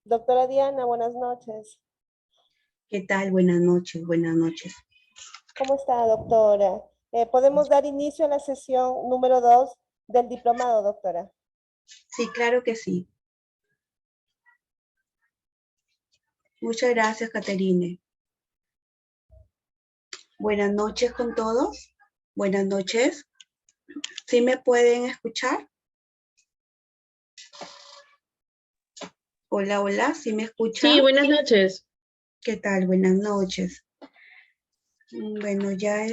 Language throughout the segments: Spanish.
Doctora Diana, buenas noches. ¿Qué tal? Buenas noches, buenas noches. ¿Cómo está, doctora? ¿Podemos dar inicio a la sesión número 2 del diplomado, doctora? Sí, claro que sí. Muchas gracias, Caterine. Buenas noches con todos. Buenas noches. ¿Sí me pueden escuchar? Hola, hola, ¿sí me Sí, escuchan? buenas noches. ¿Qué tal? Buenas noches. Bueno, ya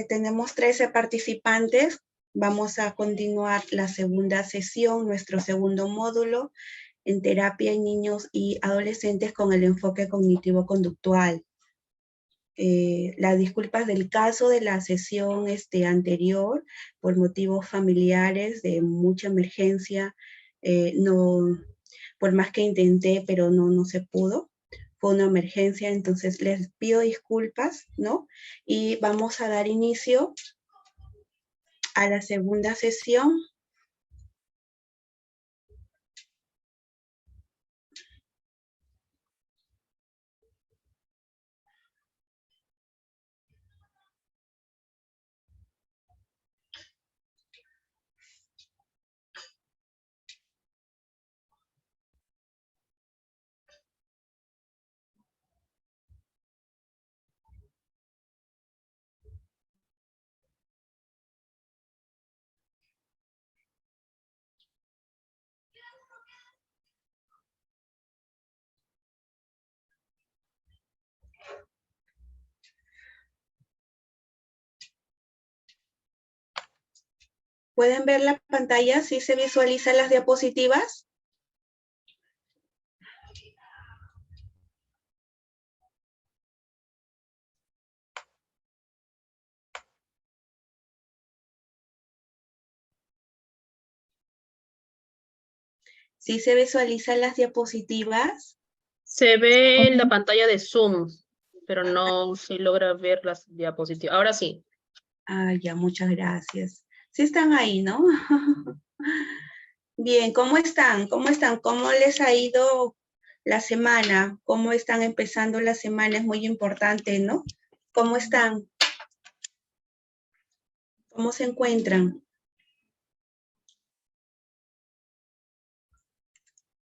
tenemos 13 participantes. Vamos a continuar la segunda sesión, nuestro segundo módulo en terapia en niños y adolescentes con el enfoque cognitivo-conductual. Las disculpas del caso de la sesión anterior por motivos familiares de mucha emergencia, no, por más que intenté, pero no se pudo. Fue una emergencia, entonces les pido disculpas, ¿no? Y vamos a dar inicio a la segunda sesión. ¿Pueden ver la pantalla? ¿Sí se visualizan las diapositivas? ¿Sí se visualizan las diapositivas? Se ve en la pantalla de Zoom, pero no se logra ver las diapositivas. Ahora sí. Ah, ya, muchas gracias. Sí están ahí, ¿no? Bien, ¿cómo están? ¿Cómo están? ¿Cómo les ha ido la semana? ¿Cómo están empezando la semana? Es muy importante, ¿no? ¿Cómo están? ¿Cómo se encuentran?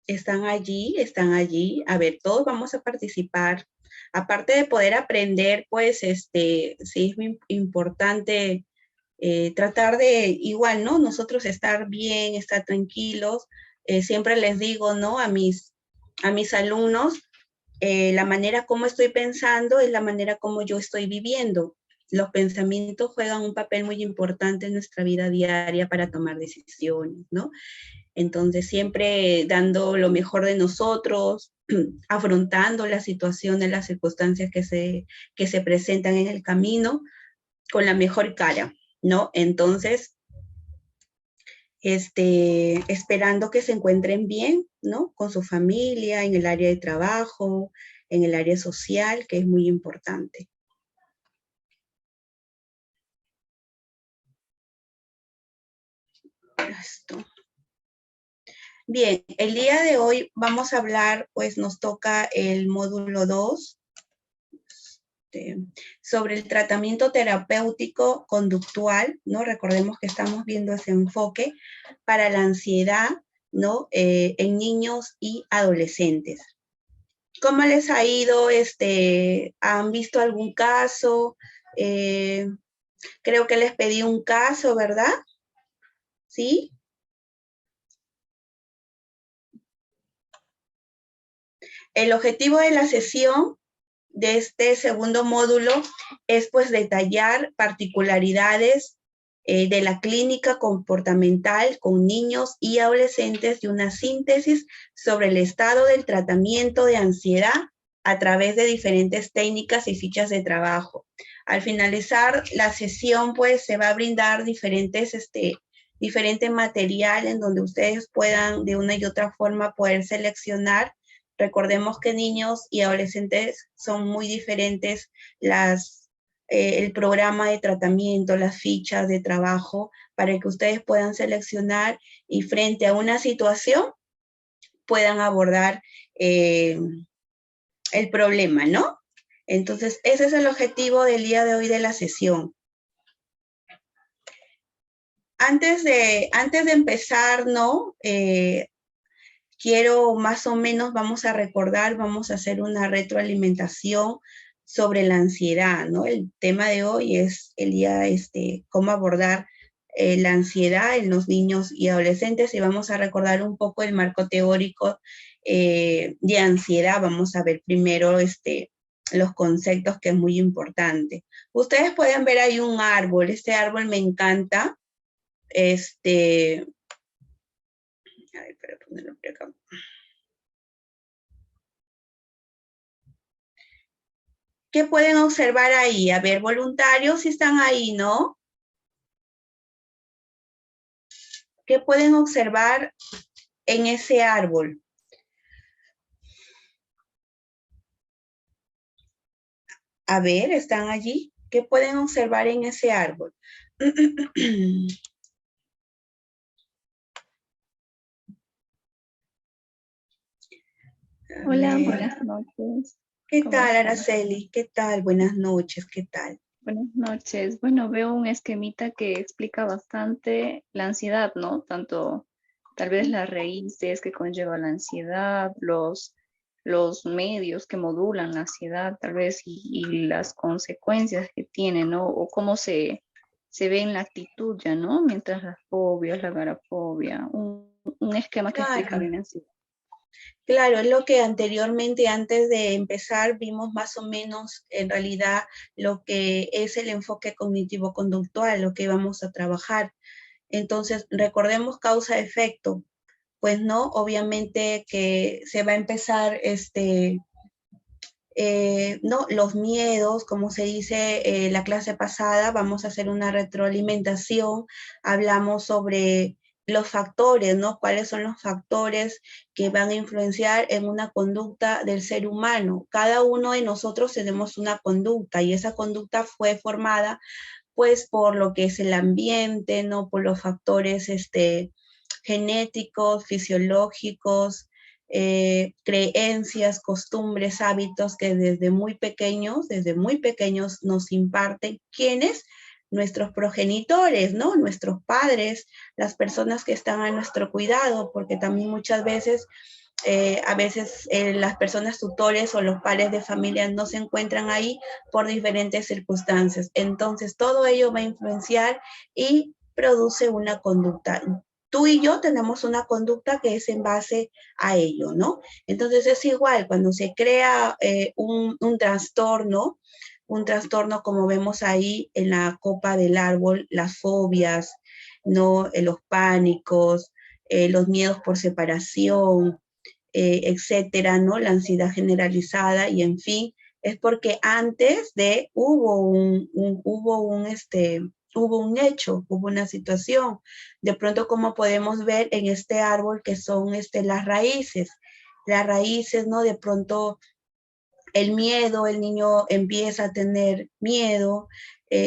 ¿Están allí? ¿Están allí? A ver, todos vamos a participar. Aparte de poder aprender, pues, sí es muy importante tratar de, igual, ¿no? Nosotros estar bien, estar tranquilos. Siempre les digo, ¿no? A mis alumnos, la manera como estoy pensando es la manera como yo estoy viviendo. Los pensamientos juegan un papel muy importante en nuestra vida diaria para tomar decisiones, ¿no? Entonces, siempre dando lo mejor de nosotros, afrontando las situaciones, las circunstancias que se presentan en el camino con la mejor cara, ¿no? Entonces, esperando que se encuentren bien, ¿no? Con su familia, en el área de trabajo, en el área social, que es muy importante. Esto. Bien, el día de hoy vamos a hablar, pues nos toca el módulo 2, sobre el tratamiento terapéutico conductual, ¿no? Recordemos que estamos viendo ese enfoque para la ansiedad, ¿no? En niños y adolescentes. ¿Cómo les ha ido? ¿Han visto algún caso? Creo que les pedí un caso, ¿verdad? ¿Sí? El objetivo de la sesión de este segundo módulo es pues detallar particularidades de la clínica comportamental con niños y adolescentes y una síntesis sobre el estado del tratamiento de ansiedad a través de diferentes técnicas y fichas de trabajo. Al finalizar la sesión, pues se va a brindar diferente material en donde ustedes puedan de una y otra forma poder seleccionar. Recordemos que niños y adolescentes son muy diferentes el programa de tratamiento, las fichas de trabajo, para que ustedes puedan seleccionar y frente a una situación puedan abordar el problema, ¿no? Entonces, ese es el objetivo del día de hoy de la sesión. Antes de empezar, ¿no? Quiero más o menos, vamos a recordar, vamos a hacer una retroalimentación sobre la ansiedad, ¿no? El tema de hoy es el día, cómo abordar la ansiedad en los niños y adolescentes, y vamos a recordar un poco el marco teórico de ansiedad. Vamos a ver primero los conceptos, que es muy importante. Ustedes pueden ver ahí un árbol. Este árbol me encanta. A ver, para ponerlo por acá. ¿Qué pueden observar ahí? A ver, voluntarios, si están ahí, ¿no? ¿Qué pueden observar en ese árbol? A ver, ¿están allí? ¿Qué pueden observar en ese árbol? Hola, buenas noches. ¿Qué ¿Cómo tal, están? Araceli? ¿Qué tal? Buenas noches, ¿qué tal? Buenas noches. Bueno, veo un esquemita que explica bastante la ansiedad, ¿no? Tanto tal vez las raíces que conlleva la ansiedad, los medios que modulan la ansiedad, tal vez, y las consecuencias que tiene, ¿no? O cómo se ve en la actitud ya, ¿no? Mientras las fobias, la agorafobia, un esquema que explica Claro. bien la ansiedad. Claro, es lo que anteriormente, antes de empezar, vimos más o menos en realidad lo que es el enfoque cognitivo-conductual, lo que vamos a trabajar. Entonces, recordemos causa-efecto. Pues no, obviamente que se va a empezar, no, los miedos, como se dice la clase pasada, vamos a hacer una retroalimentación, hablamos sobre los factores, ¿no? ¿Cuáles son los factores que van a influenciar en una conducta del ser humano? Cada uno de nosotros tenemos una conducta, y esa conducta fue formada pues por lo que es el ambiente, ¿no? Por los factores genéticos, fisiológicos, creencias, costumbres, hábitos que desde muy pequeños nos imparten. ¿Quiénes? Nuestros progenitores, ¿no? Nuestros padres, las personas que están a nuestro cuidado, porque también muchas veces a veces las personas tutores o los padres de familia no se encuentran ahí por diferentes circunstancias. Entonces, todo ello va a influenciar y produce una conducta. Tú y yo tenemos una conducta que es en base a ello, ¿no? Entonces, es igual, cuando se crea un trastorno como vemos ahí en la copa del árbol, las fobias, ¿no? Los pánicos, los miedos por separación, etcétera, ¿no? La ansiedad generalizada, y en fin, es porque antes de hubo un hecho, hubo una situación. De pronto, como podemos ver en este árbol, que son las raíces, ¿no? De pronto el miedo, el niño empieza a tener miedo,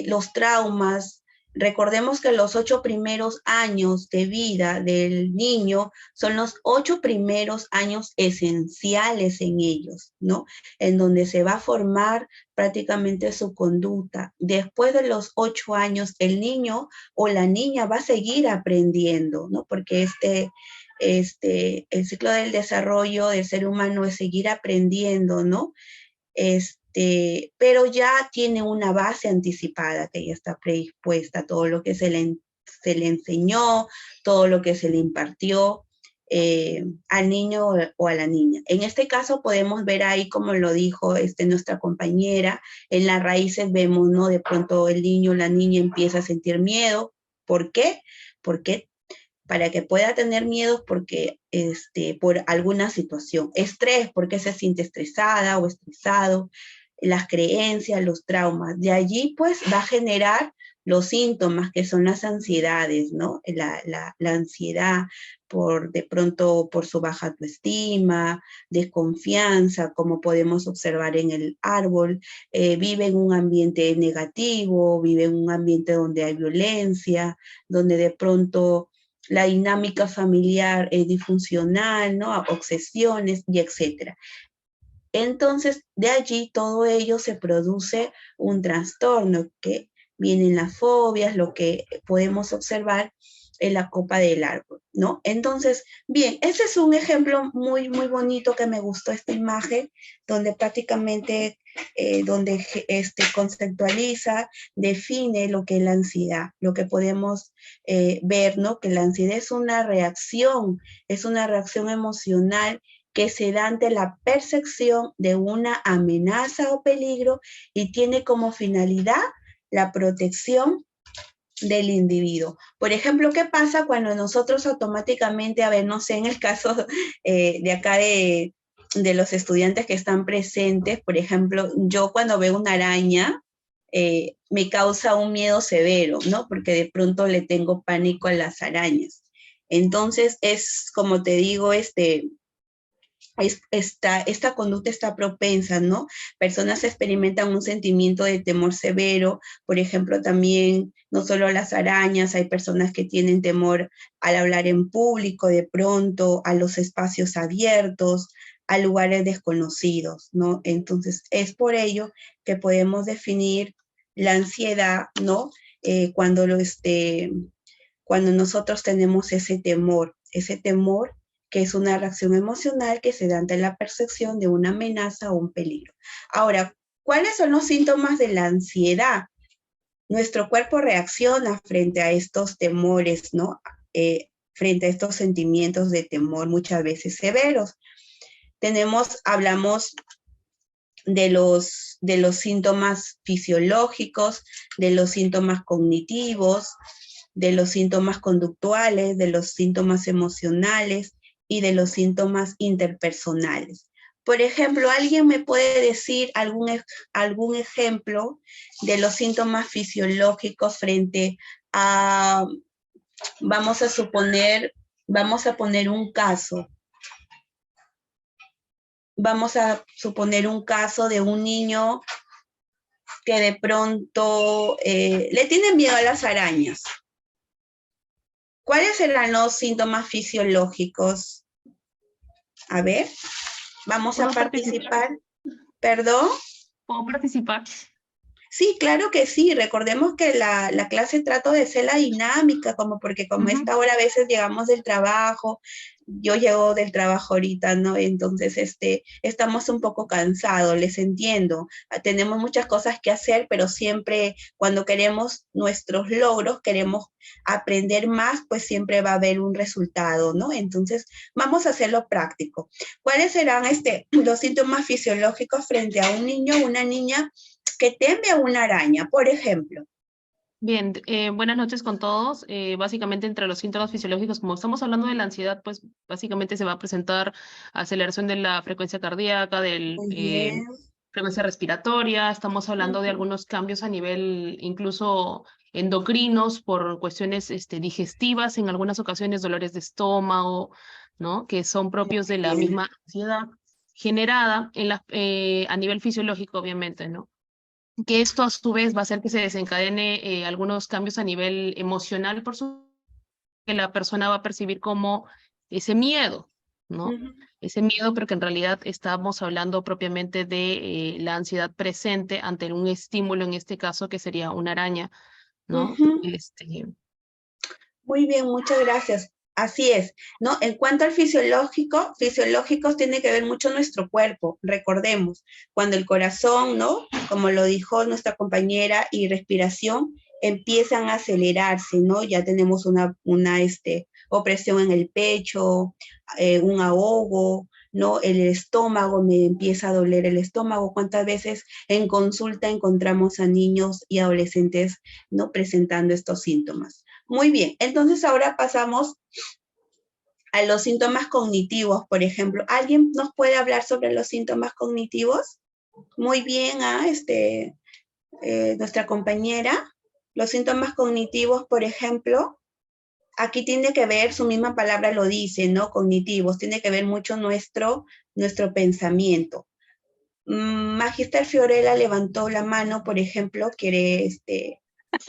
los traumas. Recordemos que los 8 primeros años de vida del niño son los 8 primeros años esenciales en ellos, ¿no? En donde se va a formar prácticamente su conducta. Después de los 8 años, el niño o la niña va a seguir aprendiendo, ¿no? Porque el ciclo del desarrollo del ser humano es seguir aprendiendo, ¿no? Pero ya tiene una base anticipada, que ya está predispuesta, todo lo que se le enseñó, todo lo que se le impartió al niño o a la niña. En este caso podemos ver ahí, como lo dijo nuestra compañera, en las raíces vemos, ¿no? De pronto el niño o la niña empieza a sentir miedo. ¿Por qué? Porque para que pueda tener miedos porque por alguna situación. Estrés, porque se siente estresada o estresado, las creencias, los traumas. De allí, pues, va a generar los síntomas, que son las ansiedades, ¿no? La ansiedad de pronto por su baja autoestima, desconfianza, como podemos observar en el árbol, vive en un ambiente negativo, vive en un ambiente donde hay violencia, donde de pronto la dinámica familiar disfuncional, ¿no? Obsesiones y etcétera. Entonces, de allí todo ello se produce un trastorno, que vienen las fobias, lo que podemos observar en la copa del árbol, ¿no? Entonces, bien, ese es un ejemplo muy, muy bonito que me gustó esta imagen, donde prácticamente, conceptualiza, define lo que es la ansiedad, lo que podemos ver, ¿no? Que la ansiedad es una reacción emocional que se da ante la percepción de una amenaza o peligro y tiene como finalidad la protección del individuo. Por ejemplo, ¿qué pasa cuando nosotros automáticamente, a ver, no sé, en el caso de acá de los estudiantes que están presentes, por ejemplo, yo cuando veo una araña, me causa un miedo severo, ¿no? Porque de pronto le tengo pánico a las arañas. Entonces, es como te digo, esta conducta está propensa, ¿no? Personas experimentan un sentimiento de temor severo, por ejemplo, también no solo a las arañas, hay personas que tienen temor al hablar en público, de pronto, a los espacios abiertos, a lugares desconocidos, ¿no? Entonces, es por ello que podemos definir la ansiedad, ¿no? Cuando nosotros tenemos ese temor que es una reacción emocional que se da ante la percepción de una amenaza o un peligro. Ahora, ¿cuáles son los síntomas de la ansiedad? Nuestro cuerpo reacciona frente a estos temores, ¿no? Frente a estos sentimientos de temor muchas veces severos. Hablamos de los síntomas fisiológicos, de los síntomas cognitivos, de los síntomas conductuales, de los síntomas emocionales y de los síntomas interpersonales. Por ejemplo, ¿alguien me puede decir algún ejemplo de los síntomas fisiológicos frente a, vamos a poner un caso. Vamos a suponer un caso de un niño que de pronto le tiene miedo a las arañas. ¿Cuáles serán los síntomas fisiológicos? A ver, vamos a participar. ¿Perdón? ¿Puedo participar? Sí, claro que sí. Recordemos que la clase trato de ser la dinámica, porque como esta hora a veces llegamos del trabajo, yo llego del trabajo ahorita, ¿no? Entonces, estamos un poco cansados, les entiendo. Tenemos muchas cosas que hacer, pero siempre cuando queremos nuestros logros, queremos aprender más, pues siempre va a haber un resultado, ¿no? Entonces, vamos a hacerlo práctico. ¿Cuáles serán los síntomas fisiológicos frente a un niño o una niña que teme a una araña, por ejemplo? Bien, buenas noches con todos. Básicamente entre los síntomas fisiológicos, como estamos hablando de la ansiedad, pues básicamente se va a presentar aceleración de la frecuencia cardíaca, de frecuencia respiratoria, estamos hablando de algunos cambios a nivel incluso endocrinos por cuestiones digestivas, en algunas ocasiones dolores de estómago, ¿no? Que son propios de la misma ansiedad generada a nivel fisiológico, obviamente, ¿no? Que esto a su vez va a hacer que se desencadene algunos cambios a nivel emocional, que la persona va a percibir como ese miedo, ¿no? Ese miedo, pero que en realidad estamos hablando propiamente de la ansiedad presente ante un estímulo, en este caso que sería una araña, ¿no? Muy bien, muchas gracias. Así es, ¿no? En cuanto al fisiológicos tiene que ver mucho nuestro cuerpo. Recordemos, cuando el corazón, ¿no? Como lo dijo nuestra compañera, y respiración empiezan a acelerarse, ¿no? Ya tenemos una opresión en el pecho, un ahogo, ¿no? El estómago, me empieza a doler el estómago. ¿Cuántas veces en consulta encontramos a niños y adolescentes, ¿no? Presentando estos síntomas. Muy bien, entonces ahora pasamos a los síntomas cognitivos, por ejemplo. ¿Alguien nos puede hablar sobre los síntomas cognitivos? Muy bien, nuestra compañera. Los síntomas cognitivos, por ejemplo, aquí tiene que ver, su misma palabra lo dice, ¿no? Cognitivos, tiene que ver mucho nuestro pensamiento. Magister Fiorella levantó la mano, por ejemplo, quiere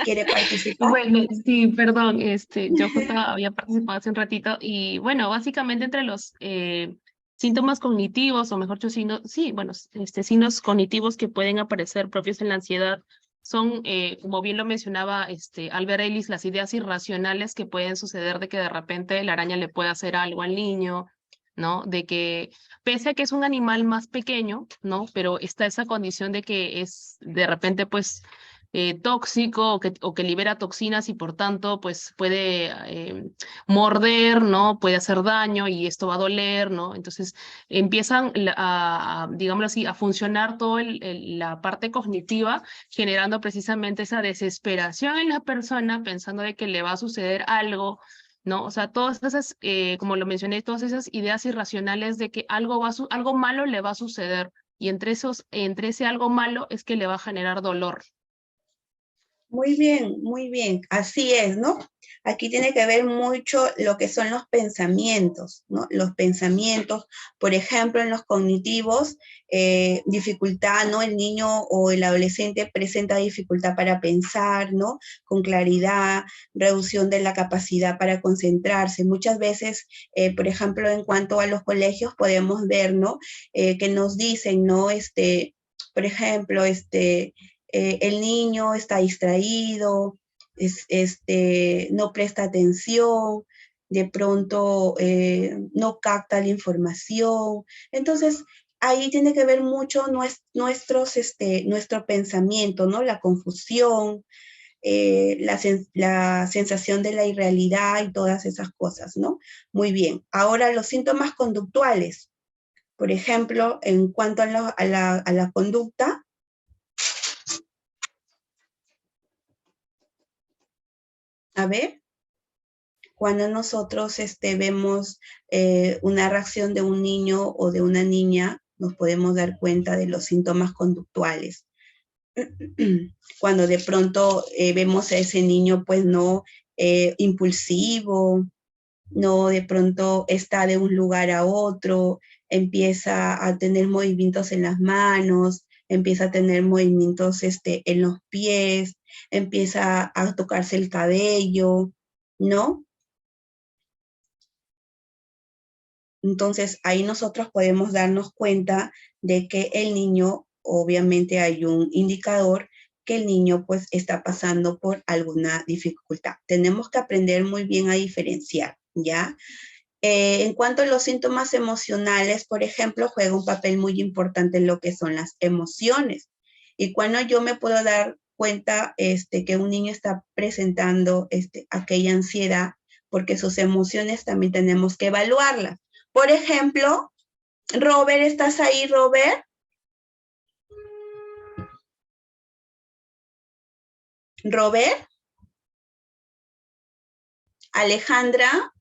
¿Quiere participar? Bueno, sí, perdón, yo justo había participado hace un ratito y bueno, básicamente entre los síntomas cognitivos, o mejor dicho, sí, bueno, signos cognitivos que pueden aparecer propios en la ansiedad son, como bien lo mencionaba Albert Ellis, las ideas irracionales que pueden suceder de que de repente la araña le puede hacer algo al niño, ¿no? De que pese a que es un animal más pequeño, ¿no? Pero está esa condición de que es de repente, pues, tóxico o que libera toxinas y por tanto pues puede morder, ¿no? Puede hacer daño y esto va a doler, ¿no? Entonces empiezan digámoslo así, a funcionar toda la parte cognitiva, generando precisamente esa desesperación en la persona pensando de que le va a suceder algo. ¿No? O sea, todas esas, como lo mencioné, todas esas ideas irracionales de que algo malo le va a suceder y entre ese algo malo es que le va a generar dolor. Muy bien, así es, ¿no? Aquí tiene que ver mucho lo que son los pensamientos, ¿no? Los pensamientos, por ejemplo, en los cognitivos, dificultad, ¿no? El niño o el adolescente presenta dificultad para pensar, ¿no? Con claridad, reducción de la capacidad para concentrarse. Muchas veces, por ejemplo, en cuanto a los colegios, podemos ver, ¿no? Que nos dicen, ¿no? Por ejemplo, el niño está distraído, no presta atención, de pronto no capta la información. Entonces, ahí tiene que ver mucho nuestro pensamiento, ¿no? La confusión, la sensación de la irrealidad y todas esas cosas, ¿no? Muy bien. Ahora, los síntomas conductuales. Por ejemplo, en cuanto a la conducta, a ver, cuando nosotros vemos una reacción de un niño o de una niña, nos podemos dar cuenta de los síntomas conductuales. Cuando de pronto vemos a ese niño, pues no impulsivo, no de pronto está de un lugar a otro, empieza a tener movimientos en las manos, empieza a tener movimientos en los pies, empieza a tocarse el cabello, ¿no? Entonces, ahí nosotros podemos darnos cuenta de que el niño, obviamente hay un indicador que el niño pues está pasando por alguna dificultad. Tenemos que aprender muy bien a diferenciar, ¿ya? En cuanto a los síntomas emocionales, por ejemplo, juega un papel muy importante en lo que son las emociones. Y cuando yo me puedo dar cuenta que un niño está presentando aquella ansiedad, porque sus emociones también tenemos que evaluarlas. Por ejemplo, Robert, ¿estás ahí, Robert? Robert. Alejandra.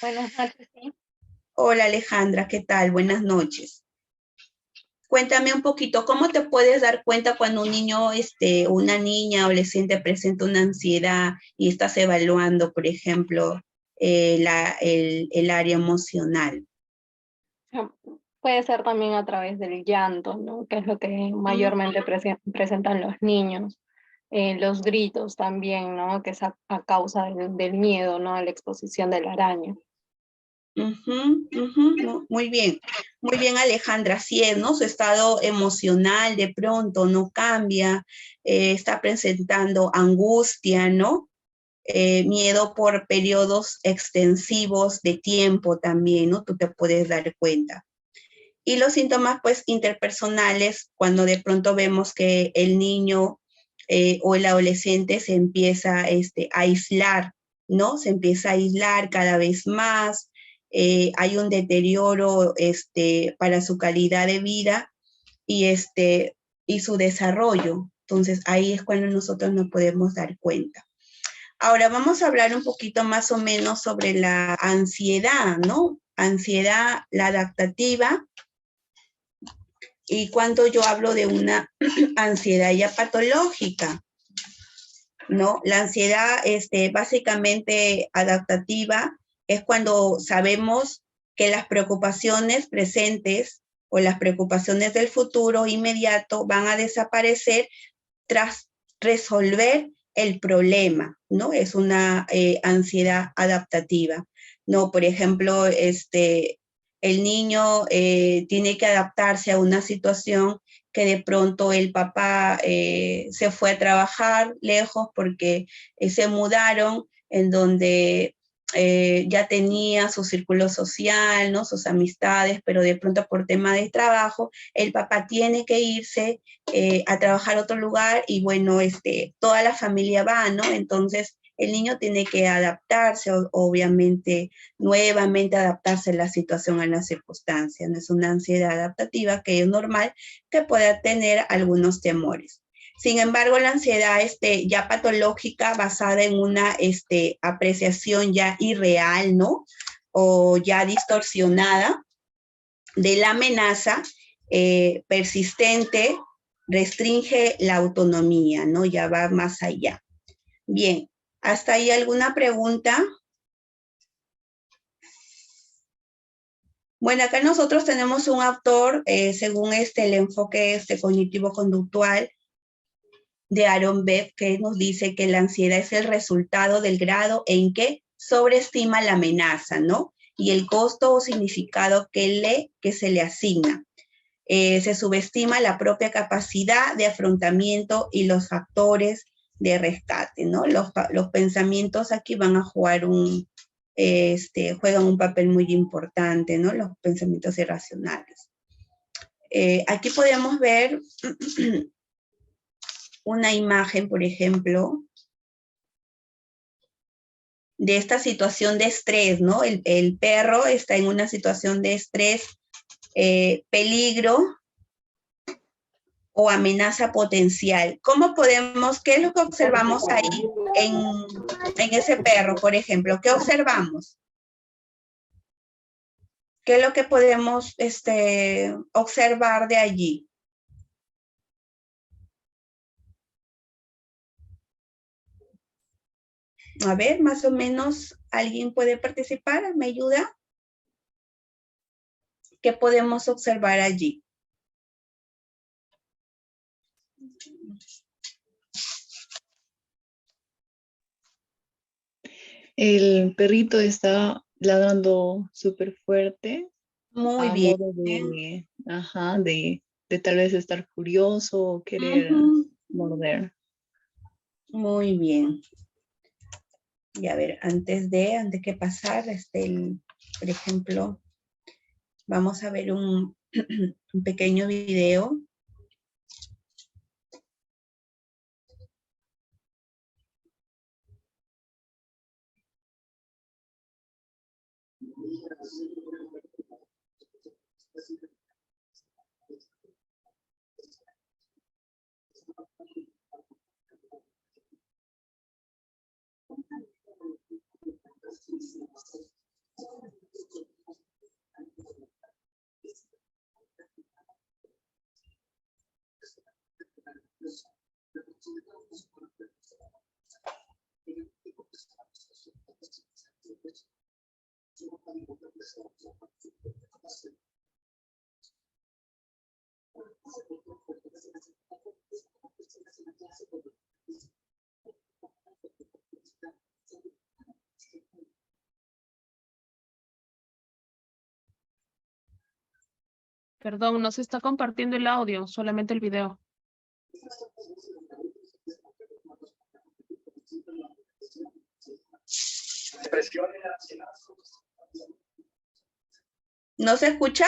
Buenas noches, sí. Hola, Alejandra, ¿qué tal? Buenas noches. Cuéntame un poquito, ¿cómo te puedes dar cuenta cuando un niño, una niña, adolescente presenta una ansiedad y estás evaluando, por ejemplo, el área emocional? Puede ser también a través del llanto, ¿no? Que es lo que mayormente presentan los niños. Los gritos también, ¿no? Que es a causa del miedo, ¿no? A la exposición de la araña. No, muy bien, Alejandra, así es, ¿no? Su estado emocional de pronto no cambia, está presentando angustia, ¿no? Miedo por periodos extensivos de tiempo también, ¿no? Tú te puedes dar cuenta. Y los síntomas, pues, interpersonales, cuando de pronto vemos que el niño o el adolescente se empieza a aislar, ¿no? Se empieza a aislar cada vez más, hay un deterioro para su calidad de vida y su desarrollo. Entonces, ahí es cuando nosotros nos podemos dar cuenta. Ahora vamos a hablar un poquito más o menos sobre la ansiedad, ¿no? Ansiedad, la adaptativa. Y cuando yo hablo de una ansiedad ya patológica, ¿no? La ansiedad básicamente adaptativa es cuando sabemos que las preocupaciones presentes o las preocupaciones del futuro inmediato van a desaparecer tras resolver el problema, ¿no? Es una ansiedad adaptativa, ¿no? Por ejemplo, el niño tiene que adaptarse a una situación que de pronto el papá se fue a trabajar lejos porque se mudaron, en donde ya tenía su círculo social, ¿no? Sus amistades, pero de pronto por tema de trabajo, el papá tiene que irse a trabajar a otro lugar y bueno, toda la familia va, ¿no? Entonces el niño tiene que adaptarse, obviamente, nuevamente adaptarse a la situación, a las circunstancias, ¿no? Es una ansiedad adaptativa que es normal que pueda tener algunos temores. Sin embargo, la ansiedad ya patológica, basada en una apreciación ya irreal, ¿no? O ya distorsionada de la amenaza persistente, restringe la autonomía, ¿no? Ya va más allá. Bien, ¿hasta ahí alguna pregunta? Bueno, acá nosotros tenemos un autor, según el enfoque cognitivo-conductual, de Aaron Beck, que nos dice que la ansiedad es el resultado del grado en que sobreestima la amenaza, ¿no? Y el costo o significado que se le asigna. Se subestima la propia capacidad de afrontamiento y los factores de rescate, ¿no? Los pensamientos aquí van a jugar juegan un papel muy importante, ¿no? Los pensamientos irracionales. Aquí podemos ver una imagen, por ejemplo, de esta situación de estrés, ¿no? El perro está en una situación de estrés, peligro o amenaza potencial. ¿Qué es lo que observamos ahí en ese perro, por ejemplo? ¿Qué observamos? ¿Qué es lo que podemos observar de allí? A ver, más o menos, ¿alguien puede participar? ¿Me ayuda? ¿Qué podemos observar allí? El perrito está ladrando súper fuerte. Muy A bien. modo de tal vez estar furioso o querer morder. Muy bien. Y a ver, antes que pasar, por ejemplo, vamos a ver un pequeño video. Perdón, no se está compartiendo el audio, solamente el video. ¿No se escucha?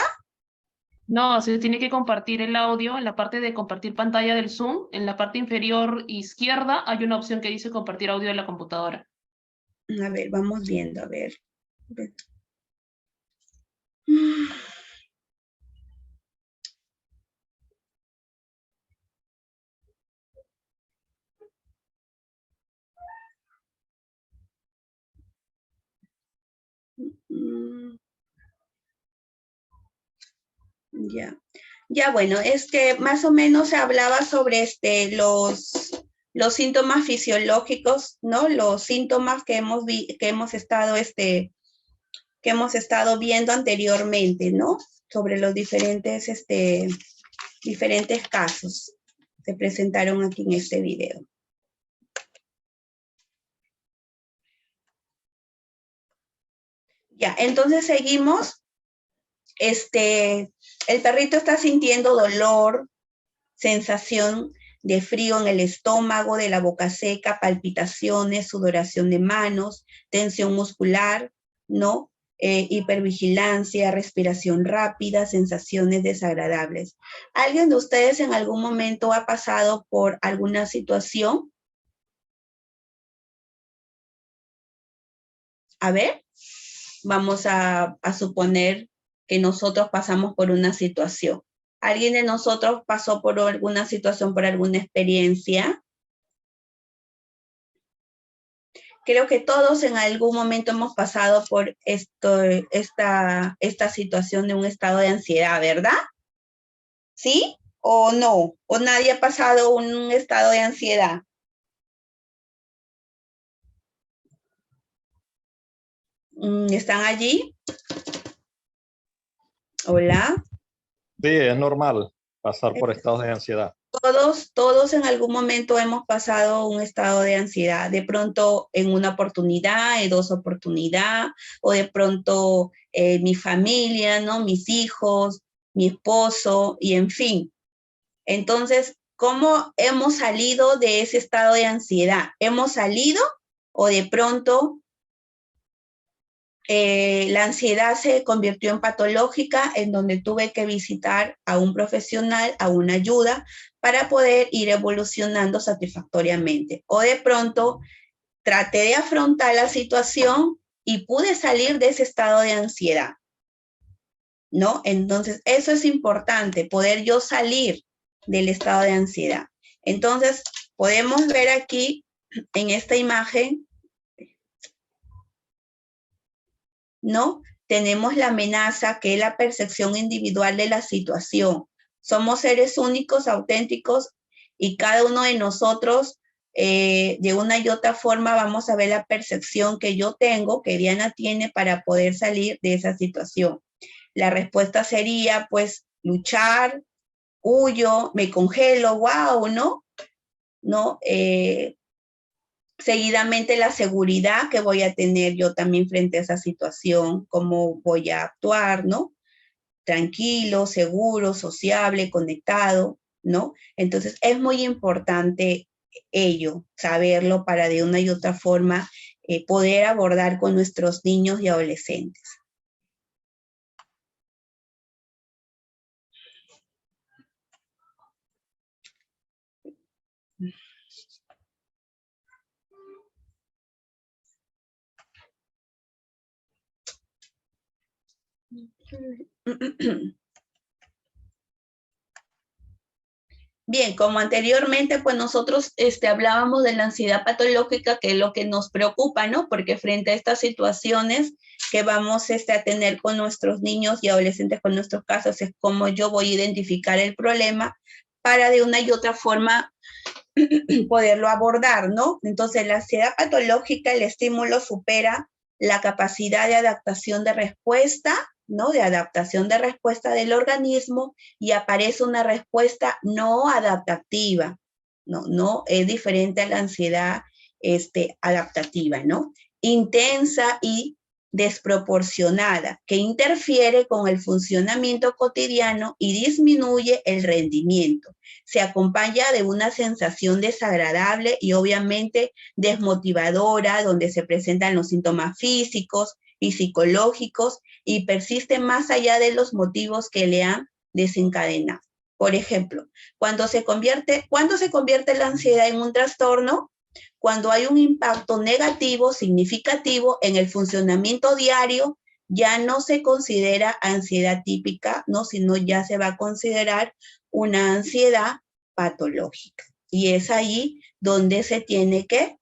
No, se tiene que compartir el audio en la parte de compartir pantalla del Zoom. En la parte inferior izquierda hay una opción que dice compartir audio de la computadora. A ver, vamos viendo, a ver. Ya, bueno, más o menos se hablaba sobre los síntomas fisiológicos, ¿no? Los síntomas que hemos estado viendo anteriormente, ¿no? Sobre los diferentes casos se presentaron aquí en este video. Ya, entonces seguimos. El perrito está sintiendo dolor, sensación de frío en el estómago, de la boca seca, palpitaciones, sudoración de manos, tensión muscular, ¿no? Hipervigilancia, respiración rápida, sensaciones desagradables. ¿Alguien de ustedes en algún momento ha pasado por alguna situación? A ver, vamos a suponer que nosotros pasamos por una situación. ¿Alguien de nosotros pasó por alguna situación, por alguna experiencia? Creo que todos en algún momento hemos pasado por esta situación de un estado de ansiedad, ¿verdad? ¿Sí o no? ¿O nadie ha pasado un estado de ansiedad? ¿Están allí? Hola. Sí, es normal pasar por estados de ansiedad. Todos en algún momento hemos pasado un estado de ansiedad, de pronto en una oportunidad, en dos oportunidades, o de pronto mi familia, ¿no? Mis hijos, mi esposo, y en fin. Entonces, ¿cómo hemos salido de ese estado de ansiedad? ¿Hemos salido o de pronto la ansiedad se convirtió en patológica, en donde tuve que visitar a un profesional, a una ayuda, para poder ir evolucionando satisfactoriamente? O de pronto traté de afrontar la situación y pude salir de ese estado de ansiedad, ¿no? Entonces, eso es importante, poder yo salir del estado de ansiedad. Entonces, podemos ver aquí en esta imagen, ¿no? Tenemos la amenaza, que es la percepción individual de la situación. Somos seres únicos, auténticos, y cada uno de nosotros, de una y otra forma, vamos a ver la percepción que yo tengo, que Diana tiene, para poder salir de esa situación. La respuesta sería, pues, luchar, huyo, me congelo, wow, ¿no? ¿No? Seguidamente la seguridad que voy a tener yo también frente a esa situación, cómo voy a actuar, ¿no? Tranquilo, seguro, sociable, conectado, ¿no? Entonces es muy importante ello, saberlo, para de una y otra forma poder abordar con nuestros niños y adolescentes. Bien, como anteriormente, pues nosotros hablábamos de la ansiedad patológica, que es lo que nos preocupa, ¿no? Porque frente a estas situaciones que vamos a tener con nuestros niños y adolescentes, con nuestros casos, es cómo yo voy a identificar el problema para de una y otra forma poderlo abordar, ¿no? Entonces, la ansiedad patológica, el estímulo supera la capacidad de adaptación de respuesta, ¿no? De adaptación de respuesta del organismo, y aparece una respuesta no adaptativa, ¿no? No es diferente a la ansiedad adaptativa, ¿no? Intensa y desproporcionada, que interfiere con el funcionamiento cotidiano y disminuye el rendimiento. Se acompaña de una sensación desagradable y obviamente desmotivadora, donde se presentan los síntomas físicos y psicológicos y persiste más allá de los motivos que le han desencadenado. Por ejemplo, ¿cuándo se convierte la ansiedad en un trastorno? Cuando hay un impacto negativo significativo en el funcionamiento diario, ya no se considera ansiedad típica, ¿no? Sino ya se va a considerar una ansiedad patológica. Y es ahí donde se tiene que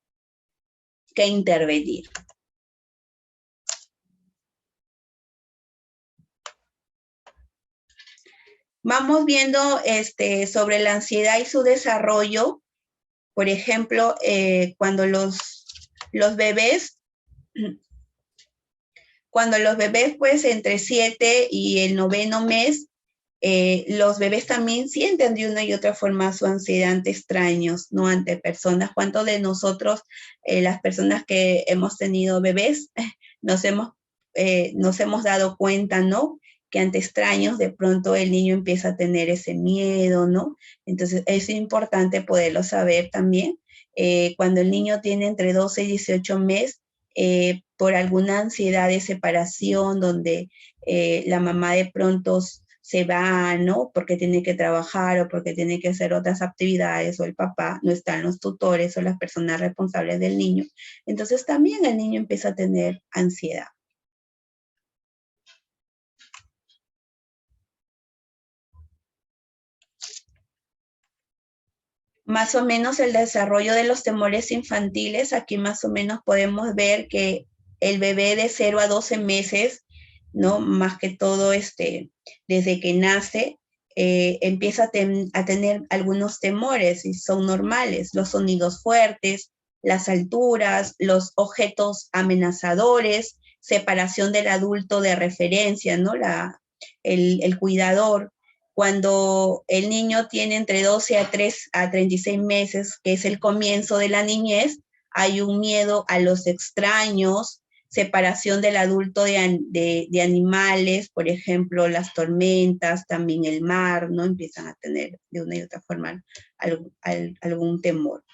intervenir. Vamos viendo sobre la ansiedad y su desarrollo. Por ejemplo, cuando los bebés, pues entre 7 y el 9º mes, los bebés también sienten de una y otra forma su ansiedad ante extraños, no ante personas. ¿Cuántos de nosotros, las personas que hemos tenido bebés, nos hemos nos hemos dado cuenta, ¿no? Que ante extraños de pronto el niño empieza a tener ese miedo, ¿no? Entonces es importante poderlo saber también. Cuando el niño tiene entre 12 y 18 meses, por alguna ansiedad de separación, donde la mamá de pronto se va, ¿no? Porque tiene que trabajar o porque tiene que hacer otras actividades, o el papá, no están los tutores o las personas responsables del niño. Entonces también el niño empieza a tener ansiedad. Más o menos el desarrollo de los temores infantiles, aquí más o menos podemos ver que el bebé de 0 a 12 meses, ¿no? Más que todo desde que nace, empieza a tener algunos temores y son normales, los sonidos fuertes, las alturas, los objetos amenazadores, separación del adulto de referencia, ¿no? El cuidador. Cuando el niño tiene entre 12 a 36 meses, que es el comienzo de la niñez, hay un miedo a los extraños, separación del adulto de animales, por ejemplo, las tormentas, también el mar, ¿no? Empiezan a tener de una y otra forma algún temor.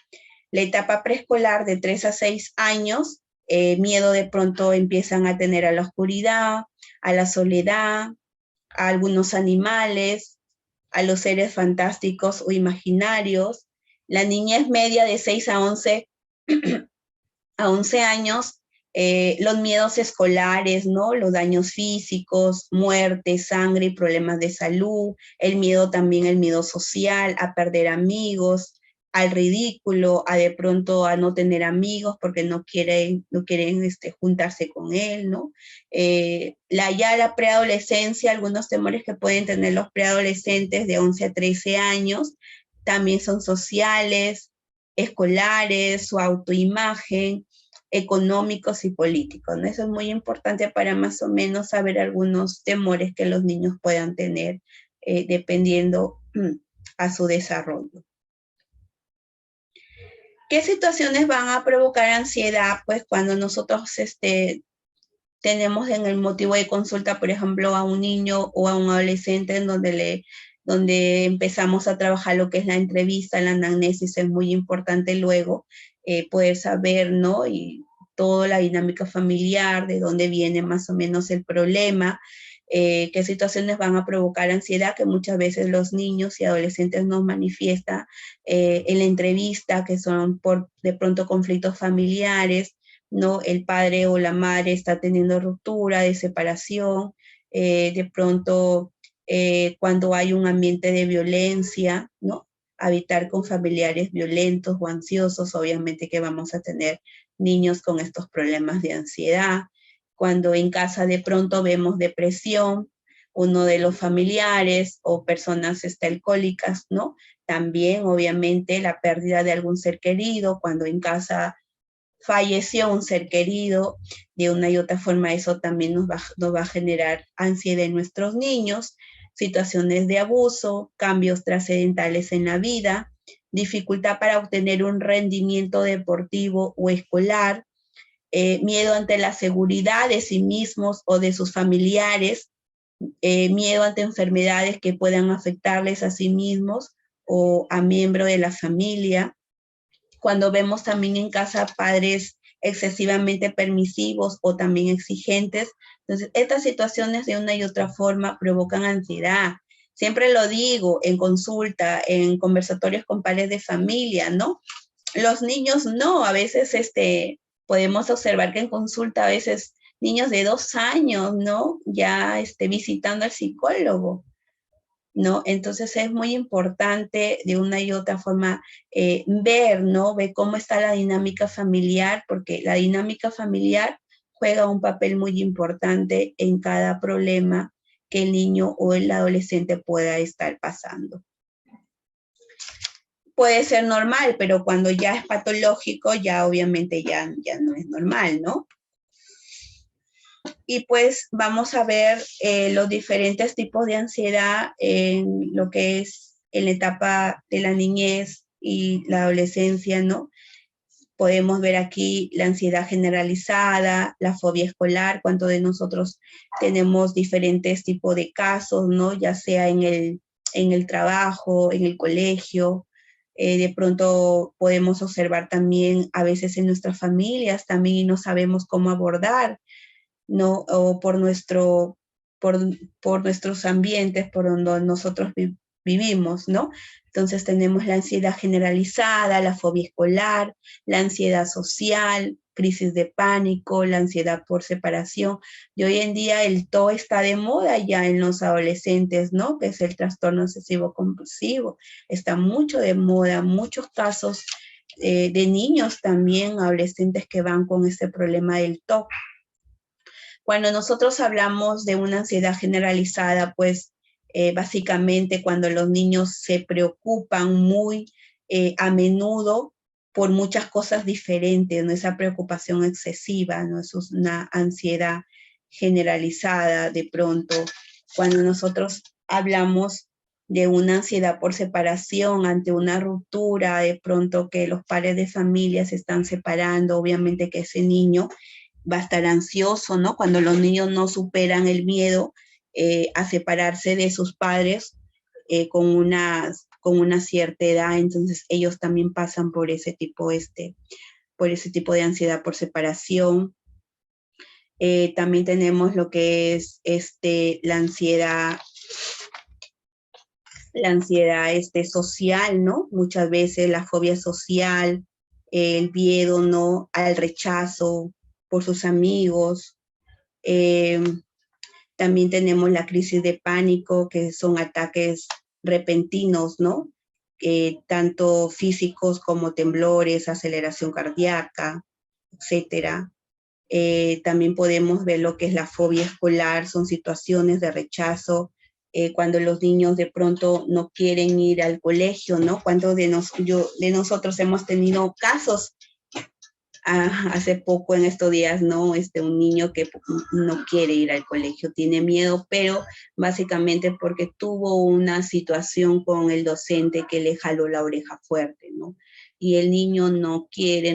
La etapa preescolar de 3 a 6 años, miedo de pronto empiezan a tener a la oscuridad, a la soledad, a algunos animales, a los seres fantásticos o imaginarios. La niñez media de 6 a 11 años, los miedos escolares, ¿no? Los daños físicos, muerte, sangre y problemas de salud, el miedo también, el miedo social, a perder amigos, al ridículo, a de pronto a no tener amigos porque no quieren juntarse con él, ¿no? Ya la preadolescencia, algunos temores que pueden tener los preadolescentes de 11 a 13 años, también son sociales, escolares, su autoimagen, económicos y políticos, ¿no? Eso es muy importante para más o menos saber algunos temores que los niños puedan tener dependiendo a su desarrollo. ¿Qué situaciones van a provocar ansiedad? Pues cuando nosotros tenemos en el motivo de consulta, por ejemplo, a un niño o a un adolescente en donde empezamos a trabajar lo que es la entrevista, la anamnesis, es muy importante luego poder saber, ¿no? Y toda la dinámica familiar, de dónde viene más o menos el problema, qué situaciones van a provocar ansiedad, que muchas veces los niños y adolescentes nos manifiestan en la entrevista, que son por de pronto conflictos familiares, ¿no? El padre o la madre está teniendo ruptura, de separación, de pronto cuando hay un ambiente de violencia, ¿no? Habitar con familiares violentos o ansiosos, obviamente que vamos a tener niños con estos problemas de ansiedad. Cuando en casa de pronto vemos depresión, uno de los familiares o personas alcohólicas, ¿no? También, obviamente, la pérdida de algún ser querido, cuando en casa falleció un ser querido, de una y otra forma eso también nos va a generar ansiedad en nuestros niños, situaciones de abuso, cambios trascendentales en la vida, dificultad para obtener un rendimiento deportivo o escolar, miedo ante la seguridad de sí mismos o de sus familiares, miedo ante enfermedades que puedan afectarles a sí mismos o a miembros de la familia. Cuando vemos también en casa padres excesivamente permisivos o también exigentes, entonces estas situaciones de una y otra forma provocan ansiedad. Siempre lo digo en consulta, en conversatorios con padres de familia, ¿no? Los niños no, a veces podemos observar que en consulta a veces niños de 2 años, ¿no? Ya visitando al psicólogo, ¿no? Entonces es muy importante de una y otra forma ver, ¿no? Ver cómo está la dinámica familiar, porque la dinámica familiar juega un papel muy importante en cada problema que el niño o el adolescente pueda estar pasando. Puede ser normal, pero cuando ya es patológico, ya obviamente ya no es normal, ¿no? Y pues vamos a ver los diferentes tipos de ansiedad en lo que es en la etapa de la niñez y la adolescencia, ¿no? Podemos ver aquí la ansiedad generalizada, la fobia escolar, cuánto de nosotros tenemos diferentes tipos de casos, ¿no? Ya sea en el trabajo, en el colegio. De pronto podemos observar también a veces en nuestras familias también y no sabemos cómo abordar, ¿no? O por nuestros ambientes, por donde nosotros vivimos, ¿no? Entonces tenemos la ansiedad generalizada, la fobia escolar, la ansiedad social, crisis de pánico, la ansiedad por separación. Y hoy en día el TOC está de moda ya en los adolescentes, ¿no? Que es el trastorno obsesivo compulsivo. Está mucho de moda, muchos casos de niños también, adolescentes que van con este problema del TOC. Cuando nosotros hablamos de una ansiedad generalizada, pues básicamente cuando los niños se preocupan muy a menudo por muchas cosas diferentes, ¿no? Esa preocupación excesiva, ¿no? Eso es una ansiedad generalizada de pronto. Cuando nosotros hablamos de una ansiedad por separación ante una ruptura, de pronto que los padres de familia se están separando, obviamente que ese niño va a estar ansioso, ¿no? Cuando los niños no superan el miedo a separarse de sus padres con una cierta edad, entonces ellos también pasan por ese tipo de ansiedad por separación. También tenemos lo que es la ansiedad social, ¿no? Muchas veces la fobia social, el miedo, ¿no? Al rechazo por sus amigos. También tenemos la crisis de pánico, que son ataques repentinos, ¿no? Tanto físicos como temblores, aceleración cardíaca, etcétera. También podemos ver lo que es la fobia escolar, son situaciones de rechazo, cuando los niños de pronto no quieren ir al colegio, ¿no? ¿Cuántos de nosotros hemos tenido casos? Hace poco en estos días, ¿no? Un niño que no quiere ir al colegio, tiene miedo, pero básicamente porque tuvo una situación con el docente que le jaló la oreja fuerte, ¿no? Y el niño no quiere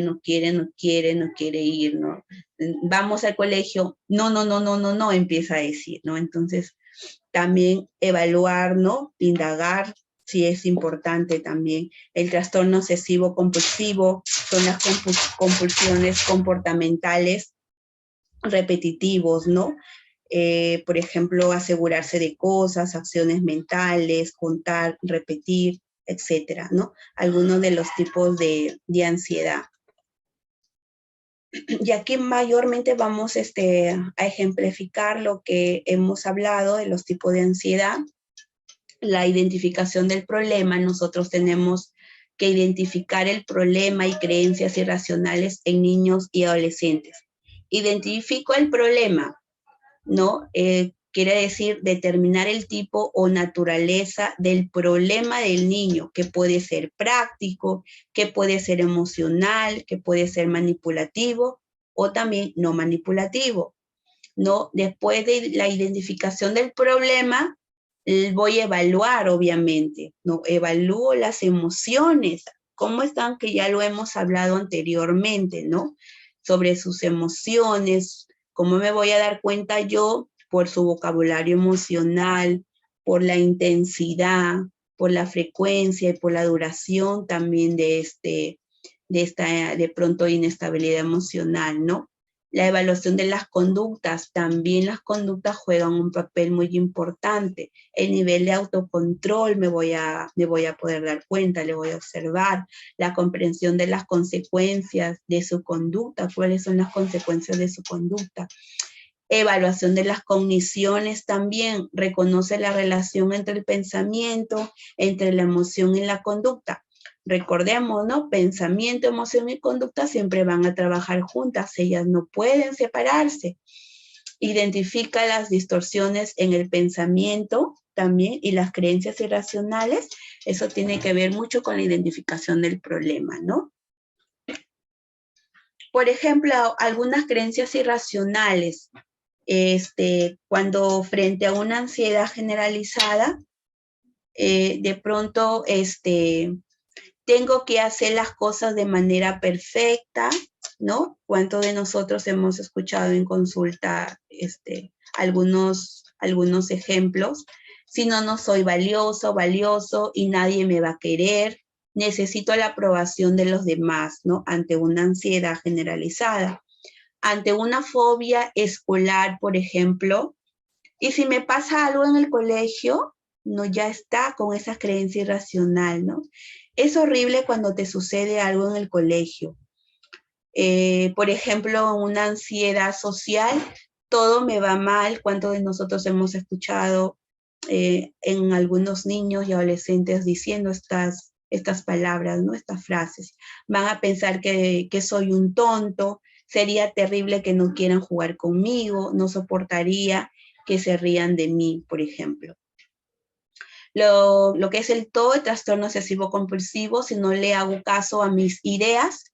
ir, ¿no? Vamos al colegio, no, empieza a decir, ¿no? Entonces, también evaluar, ¿no? Indagar, sí es importante también. El trastorno obsesivo compulsivo son las compulsiones comportamentales repetitivos, ¿no? Por ejemplo, asegurarse de cosas, acciones mentales, contar, repetir, etcétera, ¿no? Algunos de los tipos de ansiedad. Y aquí mayormente vamos a ejemplificar lo que hemos hablado de los tipos de ansiedad. La identificación del problema, nosotros tenemos que identificar el problema y creencias irracionales en niños y adolescentes. Identifico el problema, ¿no? Quiere decir determinar el tipo o naturaleza del problema del niño, que puede ser práctico, que puede ser emocional, que puede ser manipulativo o también no manipulativo, ¿no? Después de la identificación del problema, voy a evaluar, obviamente, ¿no? Evalúo las emociones, cómo están, que ya lo hemos hablado anteriormente, ¿no? Sobre sus emociones, cómo me voy a dar cuenta yo por su vocabulario emocional, por la intensidad, por la frecuencia y por la duración también de esta de pronto inestabilidad emocional, ¿no? La evaluación de las conductas, también las conductas juegan un papel muy importante. El nivel de autocontrol me voy a poder dar cuenta, le voy a observar. La comprensión de las consecuencias de su conducta, cuáles son las consecuencias de su conducta. Evaluación de las cogniciones también, reconoce la relación entre el pensamiento, entre la emoción y la conducta. Recordemos, ¿no? Pensamiento, emoción y conducta siempre van a trabajar juntas, ellas no pueden separarse. Identifica las distorsiones en el pensamiento también y las creencias irracionales. Eso tiene que ver mucho con la identificación del problema, ¿no? Por ejemplo, algunas creencias irracionales, cuando frente a una ansiedad generalizada, de pronto, tengo que hacer las cosas de manera perfecta, ¿no? ¿Cuántos de nosotros hemos escuchado en consulta algunos ejemplos? Si no, no soy valioso, valioso y nadie me va a querer. Necesito la aprobación de los demás, ¿no? Ante una ansiedad generalizada. Ante una fobia escolar, por ejemplo, y si me pasa algo en el colegio, no, ya está con esa creencia irracional, ¿no? Es horrible cuando te sucede algo en el colegio. Por ejemplo, una ansiedad social, todo me va mal. ¿Cuántos de nosotros hemos escuchado en algunos niños y adolescentes diciendo estas palabras, ¿no? Estas frases? Van a pensar que soy un tonto, sería terrible que no quieran jugar conmigo, no soportaría que se rían de mí, por ejemplo. Lo que es el TOC, el trastorno obsesivo compulsivo, si no le hago caso a mis ideas,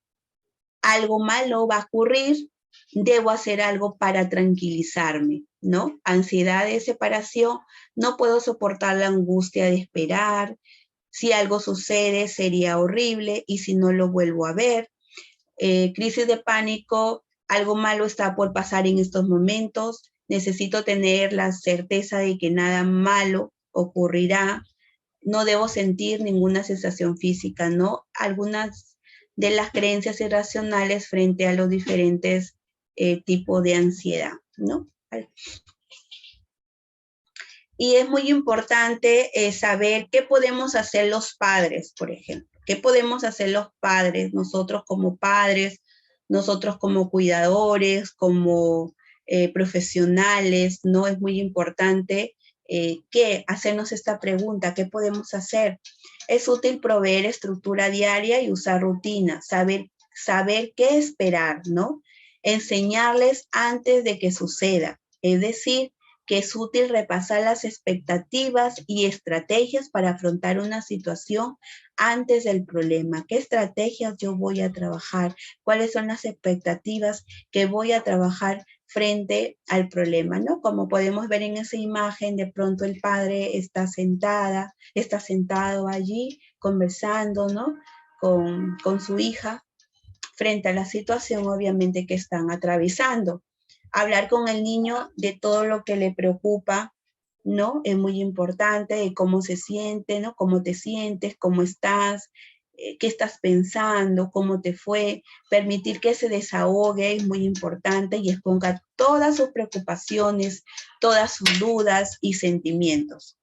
algo malo va a ocurrir, debo hacer algo para tranquilizarme, ¿no? Ansiedad de separación, no puedo soportar la angustia de esperar, si algo sucede sería horrible y si no lo vuelvo a ver. Crisis de pánico, algo malo está por pasar en estos momentos, necesito tener la certeza de que nada malo ocurrirá, no debo sentir ninguna sensación física, ¿no? Algunas de las creencias irracionales frente a los diferentes tipos de ansiedad, ¿no? Y es muy importante saber qué podemos hacer los padres, por ejemplo. ¿Qué podemos hacer los padres, nosotros como padres, nosotros como cuidadores, como profesionales, ¿no? Es muy importante hacernos esta pregunta, ¿qué podemos hacer? Es útil proveer estructura diaria y usar rutinas, saber qué esperar, ¿no? Enseñarles antes de que suceda, es decir, que es útil repasar las expectativas y estrategias para afrontar una situación antes del problema. ¿Qué estrategias yo voy a trabajar? ¿Cuáles son las expectativas que voy a trabajar frente al problema, ¿no? Como podemos ver en esa imagen, de pronto el padre está sentado allí conversando, ¿no? Con su hija frente a la situación, obviamente, que están atravesando. Hablar con el niño de todo lo que le preocupa, ¿no? Es muy importante, de cómo se siente, ¿no? Cómo te sientes, cómo estás, qué estás pensando, cómo te fue. Permitir que se desahogue es muy importante y exponga todas sus preocupaciones, todas sus dudas y sentimientos.